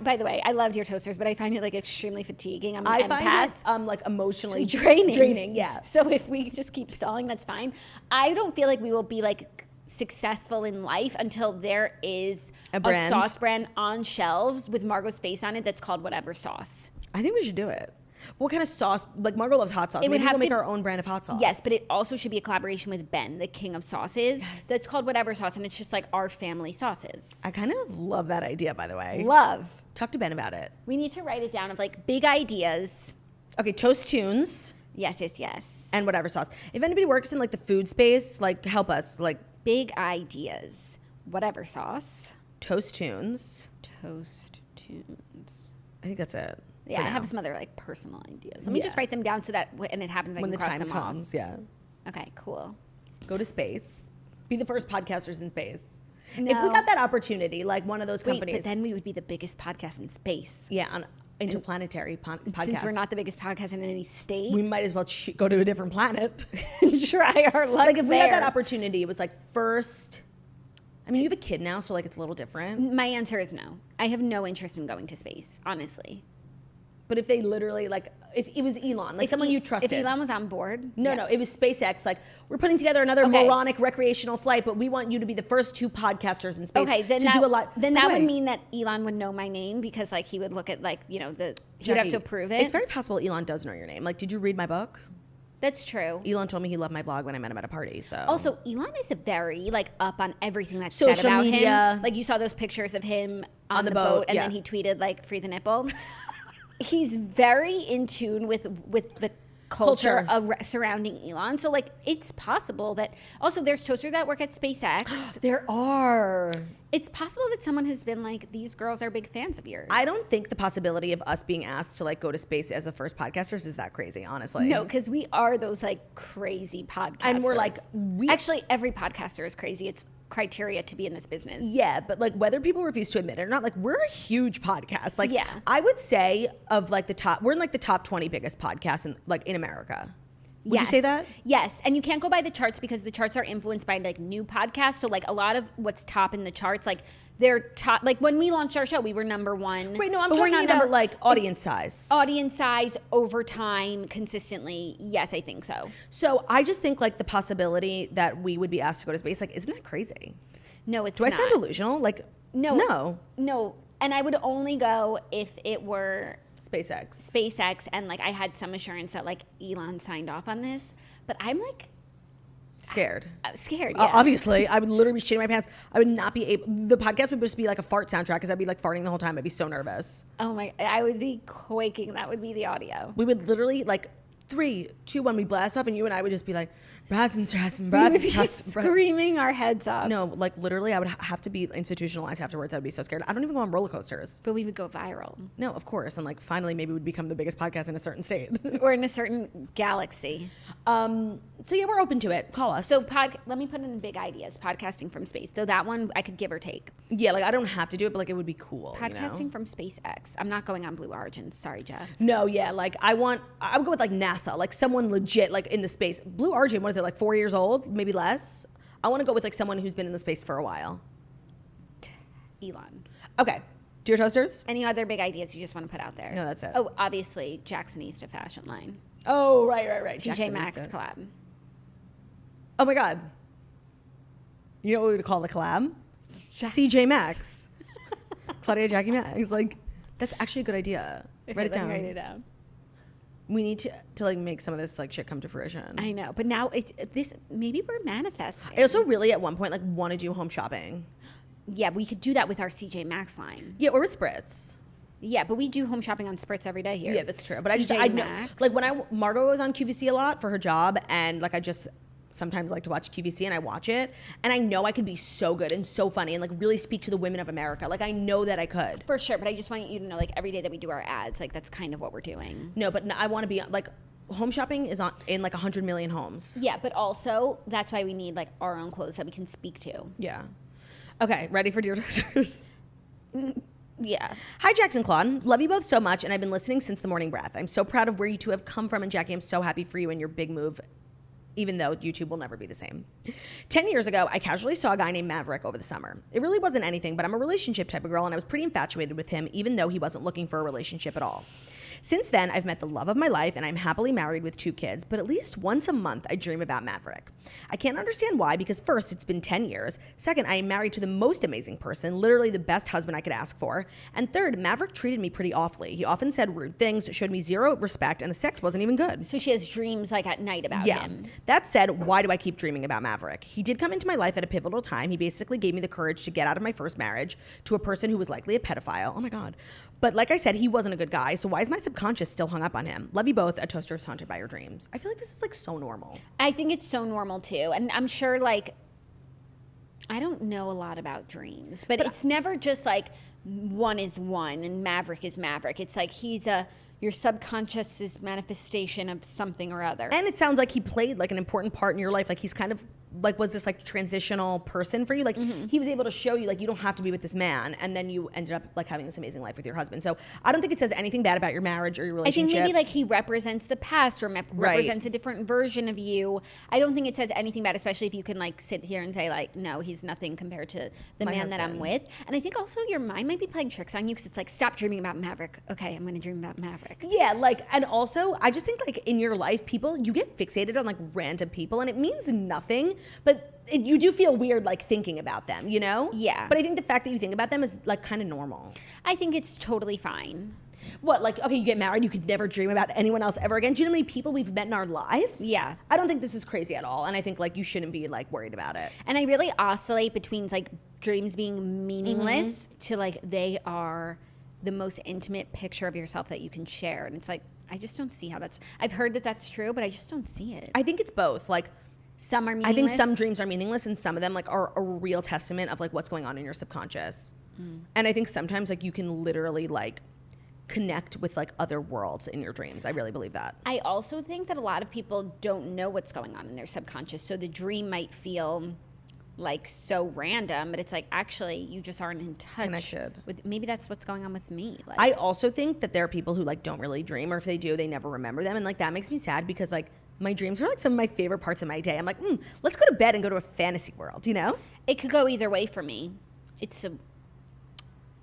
[SPEAKER 2] by the way, I love Dear Toasters, but I find it like extremely fatiguing. I'm an
[SPEAKER 1] I
[SPEAKER 2] empath.
[SPEAKER 1] find it like emotionally
[SPEAKER 2] Draining.
[SPEAKER 1] Draining, yeah.
[SPEAKER 2] So if we just keep stalling, that's fine. I don't feel like we will be like successful in life until there is
[SPEAKER 1] A brand.
[SPEAKER 2] sauce brand on shelves with Margot's face on it that's called whatever sauce.
[SPEAKER 1] I think we should do it. What kind of sauce? Like Margot loves hot sauce.
[SPEAKER 2] It would
[SPEAKER 1] Maybe
[SPEAKER 2] have
[SPEAKER 1] we'll make
[SPEAKER 2] to-
[SPEAKER 1] our own brand of hot sauce.
[SPEAKER 2] Yes, but it also should be a collaboration with Ben, the king of sauces.
[SPEAKER 1] Yes.
[SPEAKER 2] That's called whatever sauce, and it's just like our family sauces.
[SPEAKER 1] I kind of love that idea, by the way.
[SPEAKER 2] Love.
[SPEAKER 1] Talk to Ben about it.
[SPEAKER 2] We need to write it down of like big ideas.
[SPEAKER 1] Okay, Toast Tunes
[SPEAKER 2] Yes, yes, yes.
[SPEAKER 1] and whatever sauce. If anybody works in like the food space, like help us. Like
[SPEAKER 2] Big ideas. Whatever sauce.
[SPEAKER 1] Toast Tunes.
[SPEAKER 2] Toast tunes.
[SPEAKER 1] I think that's it.
[SPEAKER 2] Yeah,
[SPEAKER 1] for
[SPEAKER 2] I
[SPEAKER 1] now.
[SPEAKER 2] have some other like personal ideas. Let me
[SPEAKER 1] Yeah.
[SPEAKER 2] just write them down so that and it happens, I
[SPEAKER 1] when
[SPEAKER 2] can
[SPEAKER 1] the
[SPEAKER 2] cross
[SPEAKER 1] time
[SPEAKER 2] them
[SPEAKER 1] comes. Yeah.
[SPEAKER 2] off. Okay, cool.
[SPEAKER 1] Go to space. Be the first podcasters in space. If we
[SPEAKER 2] No.
[SPEAKER 1] got that opportunity, like one of those
[SPEAKER 2] Wait,
[SPEAKER 1] companies.
[SPEAKER 2] but then we would be the biggest podcast in space.
[SPEAKER 1] yeah, on interplanetary podcast.
[SPEAKER 2] Since we're not the biggest podcast in any state,
[SPEAKER 1] we might as well go to a different planet.
[SPEAKER 2] try our luck
[SPEAKER 1] Like if we had that
[SPEAKER 2] there.
[SPEAKER 1] opportunity, it was like first. I mean, you have a kid now, so like it's a little different.
[SPEAKER 2] My answer is no. I have no interest in going to space, honestly.
[SPEAKER 1] But if they literally, like, if it was Elon, like
[SPEAKER 2] If
[SPEAKER 1] someone you trusted.
[SPEAKER 2] If Elon was on board.
[SPEAKER 1] No,
[SPEAKER 2] yes.
[SPEAKER 1] it was SpaceX. Like, we're putting together another
[SPEAKER 2] Okay.
[SPEAKER 1] moronic recreational flight, but we want you to be the first 2 podcasters in space
[SPEAKER 2] Okay, then
[SPEAKER 1] to
[SPEAKER 2] that,
[SPEAKER 1] do a lot.
[SPEAKER 2] Then that would mean that Elon would know my name because, like, he would look at, like, you know, he would have to approve it.
[SPEAKER 1] It's very possible Elon does know your name. Like, did you read my book?
[SPEAKER 2] That's true.
[SPEAKER 1] Elon told me he loved my blog when I met him at a party. So
[SPEAKER 2] Also, Elon is
[SPEAKER 1] very
[SPEAKER 2] like up on everything that's
[SPEAKER 1] social
[SPEAKER 2] said about
[SPEAKER 1] media.
[SPEAKER 2] him. Like, you saw those pictures of him on the boat, and then he tweeted like "free the nipple." He's very in tune with the culture surrounding Elon. So, like, it's possible that also there's toasters that work at SpaceX.
[SPEAKER 1] There are.
[SPEAKER 2] It's possible that someone has been like, these girls are big fans of yours.
[SPEAKER 1] I don't think the possibility of us being asked to like go to space as the first podcasters is that crazy, honestly.
[SPEAKER 2] No, because we are those like crazy podcasters.
[SPEAKER 1] And we're like,
[SPEAKER 2] actually, every podcaster is crazy. It's criteria to be in this business.
[SPEAKER 1] Yeah, but like whether people refuse to admit it or not, like we're a huge podcast. Like,
[SPEAKER 2] yeah.
[SPEAKER 1] I would say of like we're in like the top 20 biggest podcasts in America. Would you say that?
[SPEAKER 2] Yes. And you can't go by the charts because the charts are influenced by like new podcasts. So like a lot of what's top in the charts, like they're top, like when we launched our show, we were number 1.
[SPEAKER 1] Wait, no, I'm talking about like audience size.
[SPEAKER 2] Audience size over time, consistently. Yes, I think so.
[SPEAKER 1] So I just think like the possibility that we would be asked to go to space, like, isn't that crazy?
[SPEAKER 2] No, it's
[SPEAKER 1] not. Do I sound delusional? Like, no.
[SPEAKER 2] And I would only go if it were
[SPEAKER 1] SpaceX
[SPEAKER 2] and like I had some assurance that like Elon signed off on this, but I'm like
[SPEAKER 1] scared.
[SPEAKER 2] Scared, yeah.
[SPEAKER 1] Obviously, I would literally be shitting my pants. I would not be able. The podcast would just be like a fart soundtrack because I'd be like farting the whole time. I'd be so nervous.
[SPEAKER 2] Oh my! I would be quaking. That would be the audio.
[SPEAKER 1] We would literally like 3, 2, 1. We blast off, and you and I would just be like,
[SPEAKER 2] screaming our heads off.
[SPEAKER 1] No, like literally, I would have to be institutionalized afterwards. I'd be so scared. I don't even go on roller coasters.
[SPEAKER 2] But we would go viral.
[SPEAKER 1] No, of course, and like finally, maybe we'd become the biggest podcast in a certain state
[SPEAKER 2] or in a certain galaxy.
[SPEAKER 1] So yeah, we're open to it. Call us.
[SPEAKER 2] So let me put in big ideas. Podcasting from space. So that one I could give or take.
[SPEAKER 1] Yeah, like I don't have to do it, but like it would be cool.
[SPEAKER 2] Podcasting from SpaceX. I'm not going on Blue Origin. Sorry, Jeff.
[SPEAKER 1] No, yeah, like I would go with like NASA, like someone legit like in the space. Blue Origin, what is it, like 4 years old, maybe less? I want to go with like someone who's been in the space for a while.
[SPEAKER 2] Elon.
[SPEAKER 1] Okay. Dear Toasters?
[SPEAKER 2] Any other big ideas you just want to put out there?
[SPEAKER 1] No, that's it.
[SPEAKER 2] Oh, obviously Jacksonista fashion line.
[SPEAKER 1] Oh, right.
[SPEAKER 2] TJ Maxx collab.
[SPEAKER 1] Oh my God. You know what we would call the collab? CJ Maxx. Claudia, Jackie Maxx. Like, that's actually a good idea. Write it down. We need to like make some of this like shit come to fruition.
[SPEAKER 2] I know, but now maybe we're manifesting.
[SPEAKER 1] I also really at one point like want to do home shopping.
[SPEAKER 2] Yeah, we could do that with our CJ Maxx line.
[SPEAKER 1] Yeah, or with Spritz.
[SPEAKER 2] Yeah, but we do home shopping on Spritz every day here.
[SPEAKER 1] Yeah, that's true. But I know, like when Margot was on QVC a lot for her job, and like I just sometimes like to watch QVC and I watch it, and I know I could be so good and so funny and like really speak to the women of America. Like I know that I could.
[SPEAKER 2] For sure, but I just want you to know, like every day that we do our ads, like that's kind of what we're doing.
[SPEAKER 1] No, but I want to be like home shopping is in like 100 million homes.
[SPEAKER 2] Yeah, but also that's why we need like our own clothes that we can speak to.
[SPEAKER 1] Yeah. Okay, ready for Dear Toasters?
[SPEAKER 2] Yeah.
[SPEAKER 1] Hi, Jackson Claude. Love you both so much, and I've been listening since the morning breath. I'm so proud of where you two have come from, and Jackie, I'm so happy for you and your big move, even though YouTube will never be the same. 10 years ago, I casually saw a guy named Maverick over the summer. It really wasn't anything, but I'm a relationship type of girl, and I was pretty infatuated with him, even though he wasn't looking for a relationship at all. Since then, I've met the love of my life, and I'm happily married with 2 kids, but at least once a month, I dream about Maverick. I can't understand why, because first, it's been 10 years. Second, I am married to the most amazing person, literally the best husband I could ask for. And third, Maverick treated me pretty awfully. He often said rude things, showed me zero respect, and the sex wasn't even good.
[SPEAKER 2] So she has dreams like at night about him.
[SPEAKER 1] That said, why do I keep dreaming about Maverick? He did come into my life at a pivotal time. He basically gave me the courage to get out of my first marriage to a person who was likely a pedophile. Oh my God. But like I said, he wasn't a good guy, so why is my subconscious still hung up on him? Love you both. A toaster is haunted by your dreams. I feel like this is like so normal.
[SPEAKER 2] I think it's so normal too. And I'm sure like, I don't know a lot about dreams, but it's never just like one is one and Maverick is Maverick. It's like your subconscious is manifestation of something or other.
[SPEAKER 1] And it sounds like he played like an important part in your life. Like he's kind of like was this like transitional person for you. Like he was able to show you like you don't have to be with this man, and then you ended up like having this amazing life with your husband. So I don't think it says anything bad about your marriage or your relationship.
[SPEAKER 2] I think maybe like he represents the past or represents a different version of you. I don't think it says anything bad, especially if you can like sit here and say like, no, he's nothing compared to the man
[SPEAKER 1] husband
[SPEAKER 2] that I'm with. And I think also your mind might be playing tricks on you because it's like, stop dreaming about Maverick. Okay, I'm going to dream about Maverick.
[SPEAKER 1] Yeah, like, and also I just think like in your life, people, you get fixated on like random people and it means nothing, but you do feel weird like thinking about them, you know?
[SPEAKER 2] Yeah.
[SPEAKER 1] But I think the fact that you think about them is like kind of normal.
[SPEAKER 2] I think it's totally fine.
[SPEAKER 1] What, like, okay, you get married, you could never dream about anyone else ever again. Do you know how many people we've met in our lives?
[SPEAKER 2] Yeah.
[SPEAKER 1] I don't think this is crazy at all. And I think like you shouldn't be like worried about it.
[SPEAKER 2] And I really oscillate between like dreams being meaningless to like they are the most intimate picture of yourself that you can share. And it's like, I just don't see how I've heard that that's true, but I just don't see it.
[SPEAKER 1] I think it's both. Like,
[SPEAKER 2] some are meaningless.
[SPEAKER 1] I think some dreams are meaningless and some of them like are a real testament of like what's going on in your subconscious. And I think sometimes like you can literally like connect with like other worlds in your dreams. I really believe that.
[SPEAKER 2] I also think that a lot of people don't know what's going on in their subconscious. So the dream might feel like so random, but it's like actually you just aren't in touch
[SPEAKER 1] Connected.
[SPEAKER 2] with. Maybe that's what's going on with me. Like,
[SPEAKER 1] I also think that there are people who like don't really dream, or if they do, they never remember them, and like that makes me sad because like my dreams are like some of my favorite parts of my day. I'm like, let's go to bed and go to a fantasy world, you know?
[SPEAKER 2] it could go either way for me.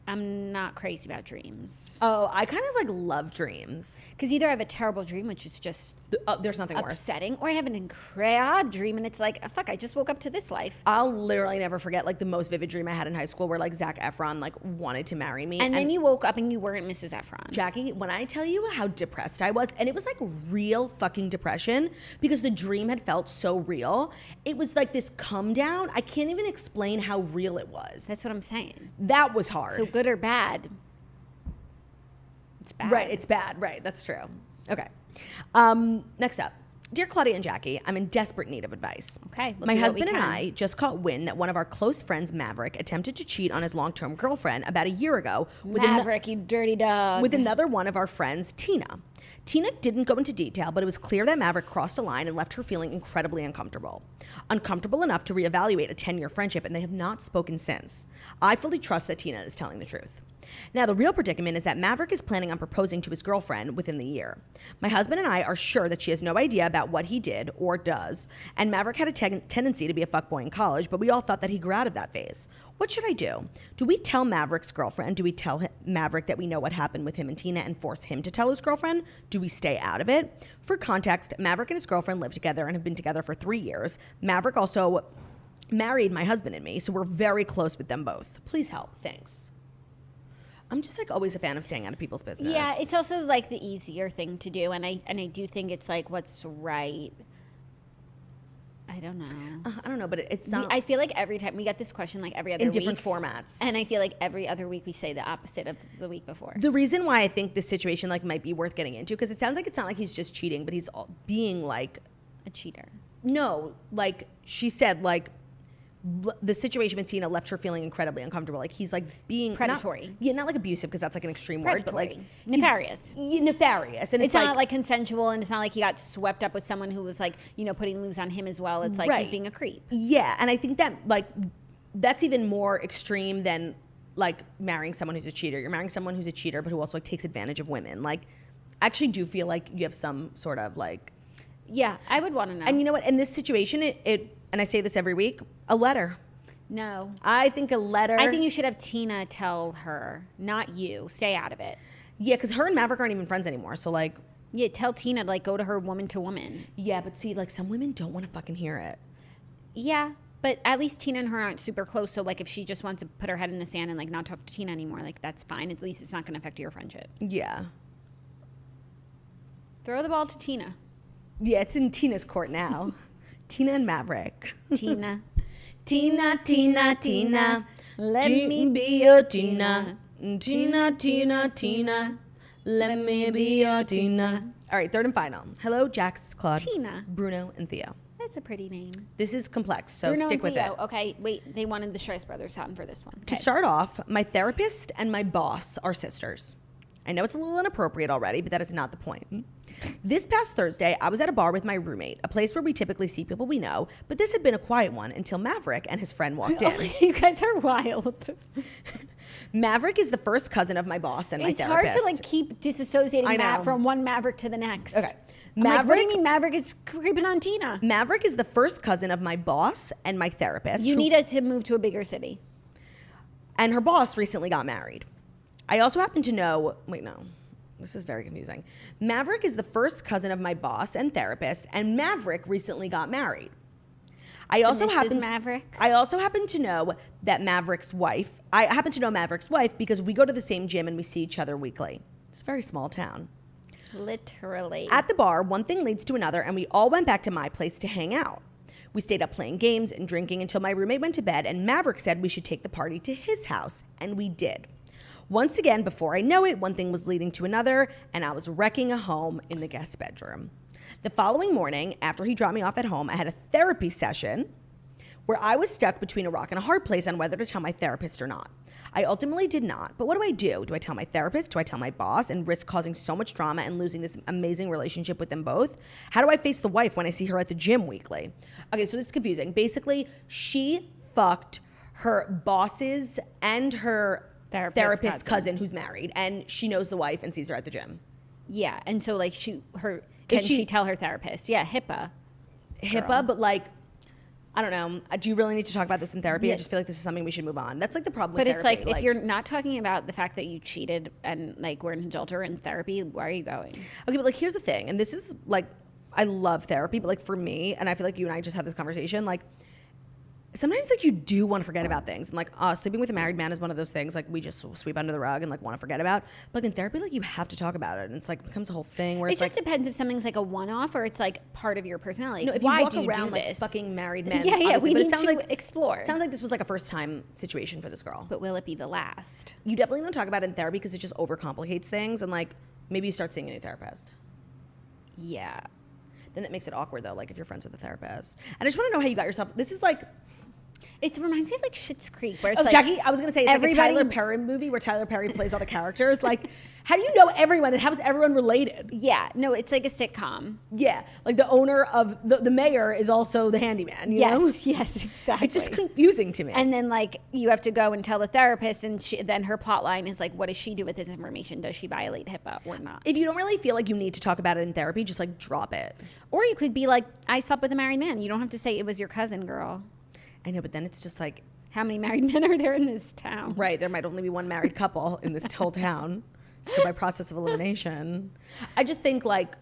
[SPEAKER 2] I'm not crazy about dreams.
[SPEAKER 1] Oh, I kind of like love dreams.
[SPEAKER 2] Because either I have a terrible dream, which is just
[SPEAKER 1] There's nothing worse.
[SPEAKER 2] upsetting, or I have an incredible dream and it's like, oh, fuck, I just woke up to this life.
[SPEAKER 1] I'll literally never forget like the most vivid dream I had in high school where like Zac Efron like wanted to marry me.
[SPEAKER 2] And then you woke up and you weren't Mrs. Efron.
[SPEAKER 1] Jackie, when I tell you how depressed I was, and it was like real fucking depression because the dream had felt so real. It was like this come down. I can't even explain how real it was.
[SPEAKER 2] That's what I'm saying.
[SPEAKER 1] That was hard.
[SPEAKER 2] So good or bad? It's bad.
[SPEAKER 1] Right, it's bad. Right, that's true. Okay. Next up. Dear Claudia and Jackie, I'm in desperate need of advice.
[SPEAKER 2] Okay, we'll
[SPEAKER 1] My
[SPEAKER 2] do what
[SPEAKER 1] husband
[SPEAKER 2] we
[SPEAKER 1] and
[SPEAKER 2] can.
[SPEAKER 1] I just caught wind that one of our close friends, Maverick, attempted to cheat on his long-term girlfriend about a year ago
[SPEAKER 2] Maverick, you dirty dog.
[SPEAKER 1] with another one of our friends, Tina. Tina didn't go into detail, but it was clear that Maverick crossed a line and left her feeling incredibly uncomfortable. Uncomfortable enough to reevaluate a 10-year friendship, and they have not spoken since. I fully trust that Tina is telling the truth. Now, the real predicament is that Maverick is planning on proposing to his girlfriend within the year. My husband and I are sure that she has no idea about what he did or does, and Maverick had a tendency to be a fuckboy in college, but we all thought that he grew out of that phase. What should I do? Do we tell Maverick's girlfriend? Do we tell Maverick that we know what happened with him and Tina and force him to tell his girlfriend? Do we stay out of it? For context, Maverick and his girlfriend live together and have been together for 3 years. Maverick also married my husband and me, so we're very close with them both. Please help. Thanks. I'm just like always a fan of staying out of people's business.
[SPEAKER 2] Yeah, it's also like the easier thing to do, and I do think it's like what's right. I don't know.
[SPEAKER 1] I don't know, but it's not.
[SPEAKER 2] I feel like every time we get this question, like every other
[SPEAKER 1] in
[SPEAKER 2] week,
[SPEAKER 1] different formats,
[SPEAKER 2] and I feel like every other week we say the opposite of the week before.
[SPEAKER 1] The reason why I think this situation like might be worth getting into, because it sounds like it's not like he's just cheating, but he's being like
[SPEAKER 2] A cheater.
[SPEAKER 1] no, like she said, like the situation with Tina left her feeling incredibly uncomfortable. Like he's like being
[SPEAKER 2] Predatory.
[SPEAKER 1] not like abusive because that's like an extreme word, but like
[SPEAKER 2] nefarious.
[SPEAKER 1] Nefarious, and
[SPEAKER 2] It's not like consensual, and it's not like he got swept up with someone who was like, putting moves on him as well. It's like
[SPEAKER 1] Right.
[SPEAKER 2] he's being a creep.
[SPEAKER 1] Yeah, and I think that like that's even more extreme than like marrying someone who's a cheater. You're marrying someone who's a cheater, but who also like takes advantage of women. Like, I actually do feel like you have some sort of like.
[SPEAKER 2] Yeah, I would want to know.
[SPEAKER 1] And you know what? In this situation, it and I say this every week, a letter.
[SPEAKER 2] No.
[SPEAKER 1] I think a letter.
[SPEAKER 2] I think you should have Tina tell her, not you. Stay out of it.
[SPEAKER 1] Yeah, because her and Maverick aren't even friends anymore. So like.
[SPEAKER 2] Yeah, tell Tina to like go to her woman to woman.
[SPEAKER 1] Yeah, but see, like some women don't want to fucking hear it.
[SPEAKER 2] Yeah, but at least Tina and her aren't super close. So like if she just wants to put her head in the sand and like not talk to Tina anymore, like that's fine. At least it's not going to affect your friendship.
[SPEAKER 1] Yeah.
[SPEAKER 2] Throw the ball to Tina.
[SPEAKER 1] Yeah, it's in Tina's court now. Tina and Maverick.
[SPEAKER 2] Tina.
[SPEAKER 1] Tina, Tina, Tina. Let me be your Tina. Tina, Tina, Tina. Let me be your Tina. All right, third and final. Hello, Jax, Claude,
[SPEAKER 2] Tina.
[SPEAKER 1] Bruno, and Theo.
[SPEAKER 2] That's a pretty name.
[SPEAKER 1] This is complex, so
[SPEAKER 2] Bruno
[SPEAKER 1] stick
[SPEAKER 2] and
[SPEAKER 1] with
[SPEAKER 2] Theo.
[SPEAKER 1] it.
[SPEAKER 2] Okay, wait. They wanted the Strice Brothers on for this one.
[SPEAKER 1] To
[SPEAKER 2] Okay.
[SPEAKER 1] start off, my therapist and my boss are sisters. I know it's a little inappropriate already, but that is not the point. This past Thursday, I was at a bar with my roommate, a place where we typically see people we know, but this had been a quiet one until Maverick and his friend walked in.
[SPEAKER 2] Oh, you guys are wild.
[SPEAKER 1] Maverick is the first cousin of my boss and my therapist.
[SPEAKER 2] It's hard to like keep disassociating Matt from one Maverick to the next.
[SPEAKER 1] Okay.
[SPEAKER 2] Maverick, what do you mean Maverick is creeping on Tina?
[SPEAKER 1] Maverick is the first cousin of my boss and my therapist.
[SPEAKER 2] You needed to move to a bigger city.
[SPEAKER 1] And her boss recently got married. I also happen to know, wait, no, this is very confusing. Maverick is the first cousin of my boss and therapist, and Maverick recently got married. I also happen to know that Maverick's wife, I happen to know Maverick's wife because we go to the same gym and we see each other weekly. It's a very small town.
[SPEAKER 2] Literally.
[SPEAKER 1] At the bar, one thing leads to another, and we all went back to my place to hang out. We stayed up playing games and drinking until my roommate went to bed, and Maverick said we should take the party to his house, and we did. Once again, before I know it, one thing was leading to another, and I was wrecking a home in the guest bedroom. The following morning, after he dropped me off at home, I had a therapy session where I was stuck between a rock and a hard place on whether to tell my therapist or not. I ultimately did not, but what do? Do I tell my therapist? Do I tell my boss and risk causing so much drama and losing this amazing relationship with them both? How do I face the wife when I see her at the gym weekly? Okay, so this is confusing. Basically, she fucked her bosses and her therapist cousin who's married, and she knows the wife and sees her at the gym.
[SPEAKER 2] Yeah, and so like can she tell her therapist? Yeah, HIPAA,
[SPEAKER 1] but like, I don't know. Do you really need to talk about this in therapy? Yeah. I just feel like this is something we should move on. That's like the problem with therapy.
[SPEAKER 2] But it's like, if you're not talking about the fact that you cheated and like were an adulterer in therapy, why are you going?
[SPEAKER 1] Okay, but like here's the thing, and this is like, I love therapy, but like for me, and I feel like you and I just had this conversation, like sometimes like you do want to forget about things, and like sleeping with a married man is one of those things like we just sweep under the rug and like want to forget about. But like in therapy, like you have to talk about it, and it's like becomes a whole thing where
[SPEAKER 2] it just depends if something's like a one-off or it's like part of your personality.
[SPEAKER 1] No, if
[SPEAKER 2] why
[SPEAKER 1] you walk
[SPEAKER 2] do you
[SPEAKER 1] around
[SPEAKER 2] do
[SPEAKER 1] like
[SPEAKER 2] this?
[SPEAKER 1] fucking married men,
[SPEAKER 2] yeah, we need to
[SPEAKER 1] like,
[SPEAKER 2] explore.
[SPEAKER 1] It sounds like this was like a first time situation for this girl.
[SPEAKER 2] But will it be the last?
[SPEAKER 1] You definitely don't talk about it in therapy because it just overcomplicates things, and like maybe you start seeing a new therapist.
[SPEAKER 2] Yeah.
[SPEAKER 1] Then that makes it awkward though, like if you're friends with a therapist. And I just want to know how you got yourself. This is like.
[SPEAKER 2] It reminds me of like Schitt's Creek, where it's like
[SPEAKER 1] Jackie, I was gonna say it's like a Tyler Perry movie where Tyler Perry plays all the characters. Like, how do you know everyone and how is everyone related?
[SPEAKER 2] Yeah, no, it's like a sitcom.
[SPEAKER 1] Yeah, like the owner of the mayor is also the handyman. You know?
[SPEAKER 2] Yes, exactly.
[SPEAKER 1] It's just confusing to me.
[SPEAKER 2] And then like you have to go and tell the therapist, and then her plot line is like, what does she do with this information? Does she violate HIPAA or not?
[SPEAKER 1] If you don't really feel like you need to talk about it in therapy, just like drop it.
[SPEAKER 2] Or you could be like, I slept with a married man. You don't have to say it was your cousin, girl.
[SPEAKER 1] I know, but then it's just like,
[SPEAKER 2] how many married men are there in this town?
[SPEAKER 1] Right, there might only be one married couple in this whole town. So by process of elimination, I just think like,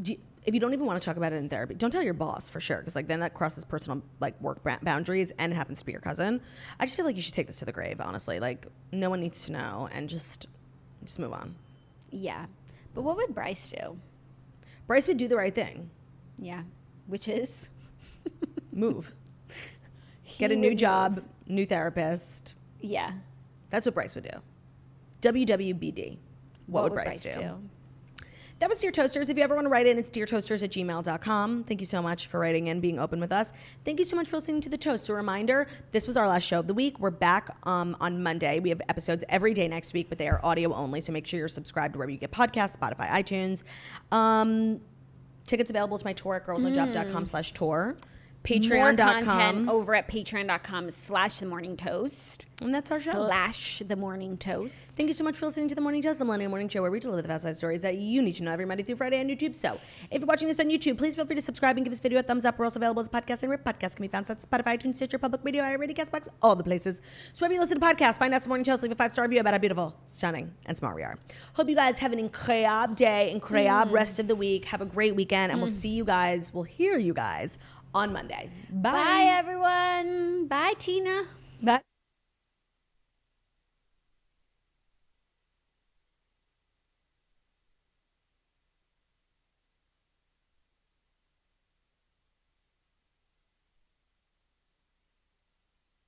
[SPEAKER 1] if you don't even want to talk about it in therapy, don't tell your boss for sure, because like then that crosses personal like work boundaries, and it happens to be your cousin. I just feel like you should take this to the grave, honestly. Like no one needs to know, and just move on.
[SPEAKER 2] Yeah, but what would Bryce do?
[SPEAKER 1] Bryce would do the right thing.
[SPEAKER 2] Yeah, which is.
[SPEAKER 1] Move. Get a new job, new therapist.
[SPEAKER 2] Yeah.
[SPEAKER 1] That's what Bryce would do. WWBD. What would Bryce do? That was Dear Toasters. If you ever want to write in, it's deartoasters@gmail.com. Thank you so much for writing in, being open with us. Thank you so much for listening to The Toast. A reminder, this was our last show of the week. We're back on Monday. We have episodes every day next week, but they are audio only, so make sure you're subscribed to wherever you get podcasts, Spotify, iTunes. Tickets available to my tour at girlnojob.com/tour. Patreon.com.
[SPEAKER 2] More content over at patreon.com/themorningtoast.
[SPEAKER 1] And that's our show.
[SPEAKER 2] /themorningtoast.
[SPEAKER 1] Thank you so much for listening to The Morning Toast, the Millennial Morning Show, where we deliver the fast life stories that you need to know every Monday through Friday on YouTube. So if you're watching this on YouTube, please feel free to subscribe and give this video a thumbs up. We're also available as a podcast, and podcasts can be found on Spotify, iTunes, Stitcher, Public Radio, iRadio, Castbox, all the places. So wherever you listen to podcasts, find us The Morning Toast, leave a 5-star review about how beautiful, stunning, and smart we are. Hope you guys have an incredible day, incredible rest of the week. Have a great weekend, and we'll hear you guys on Monday. Bye.
[SPEAKER 2] Bye, everyone. Bye, Tina.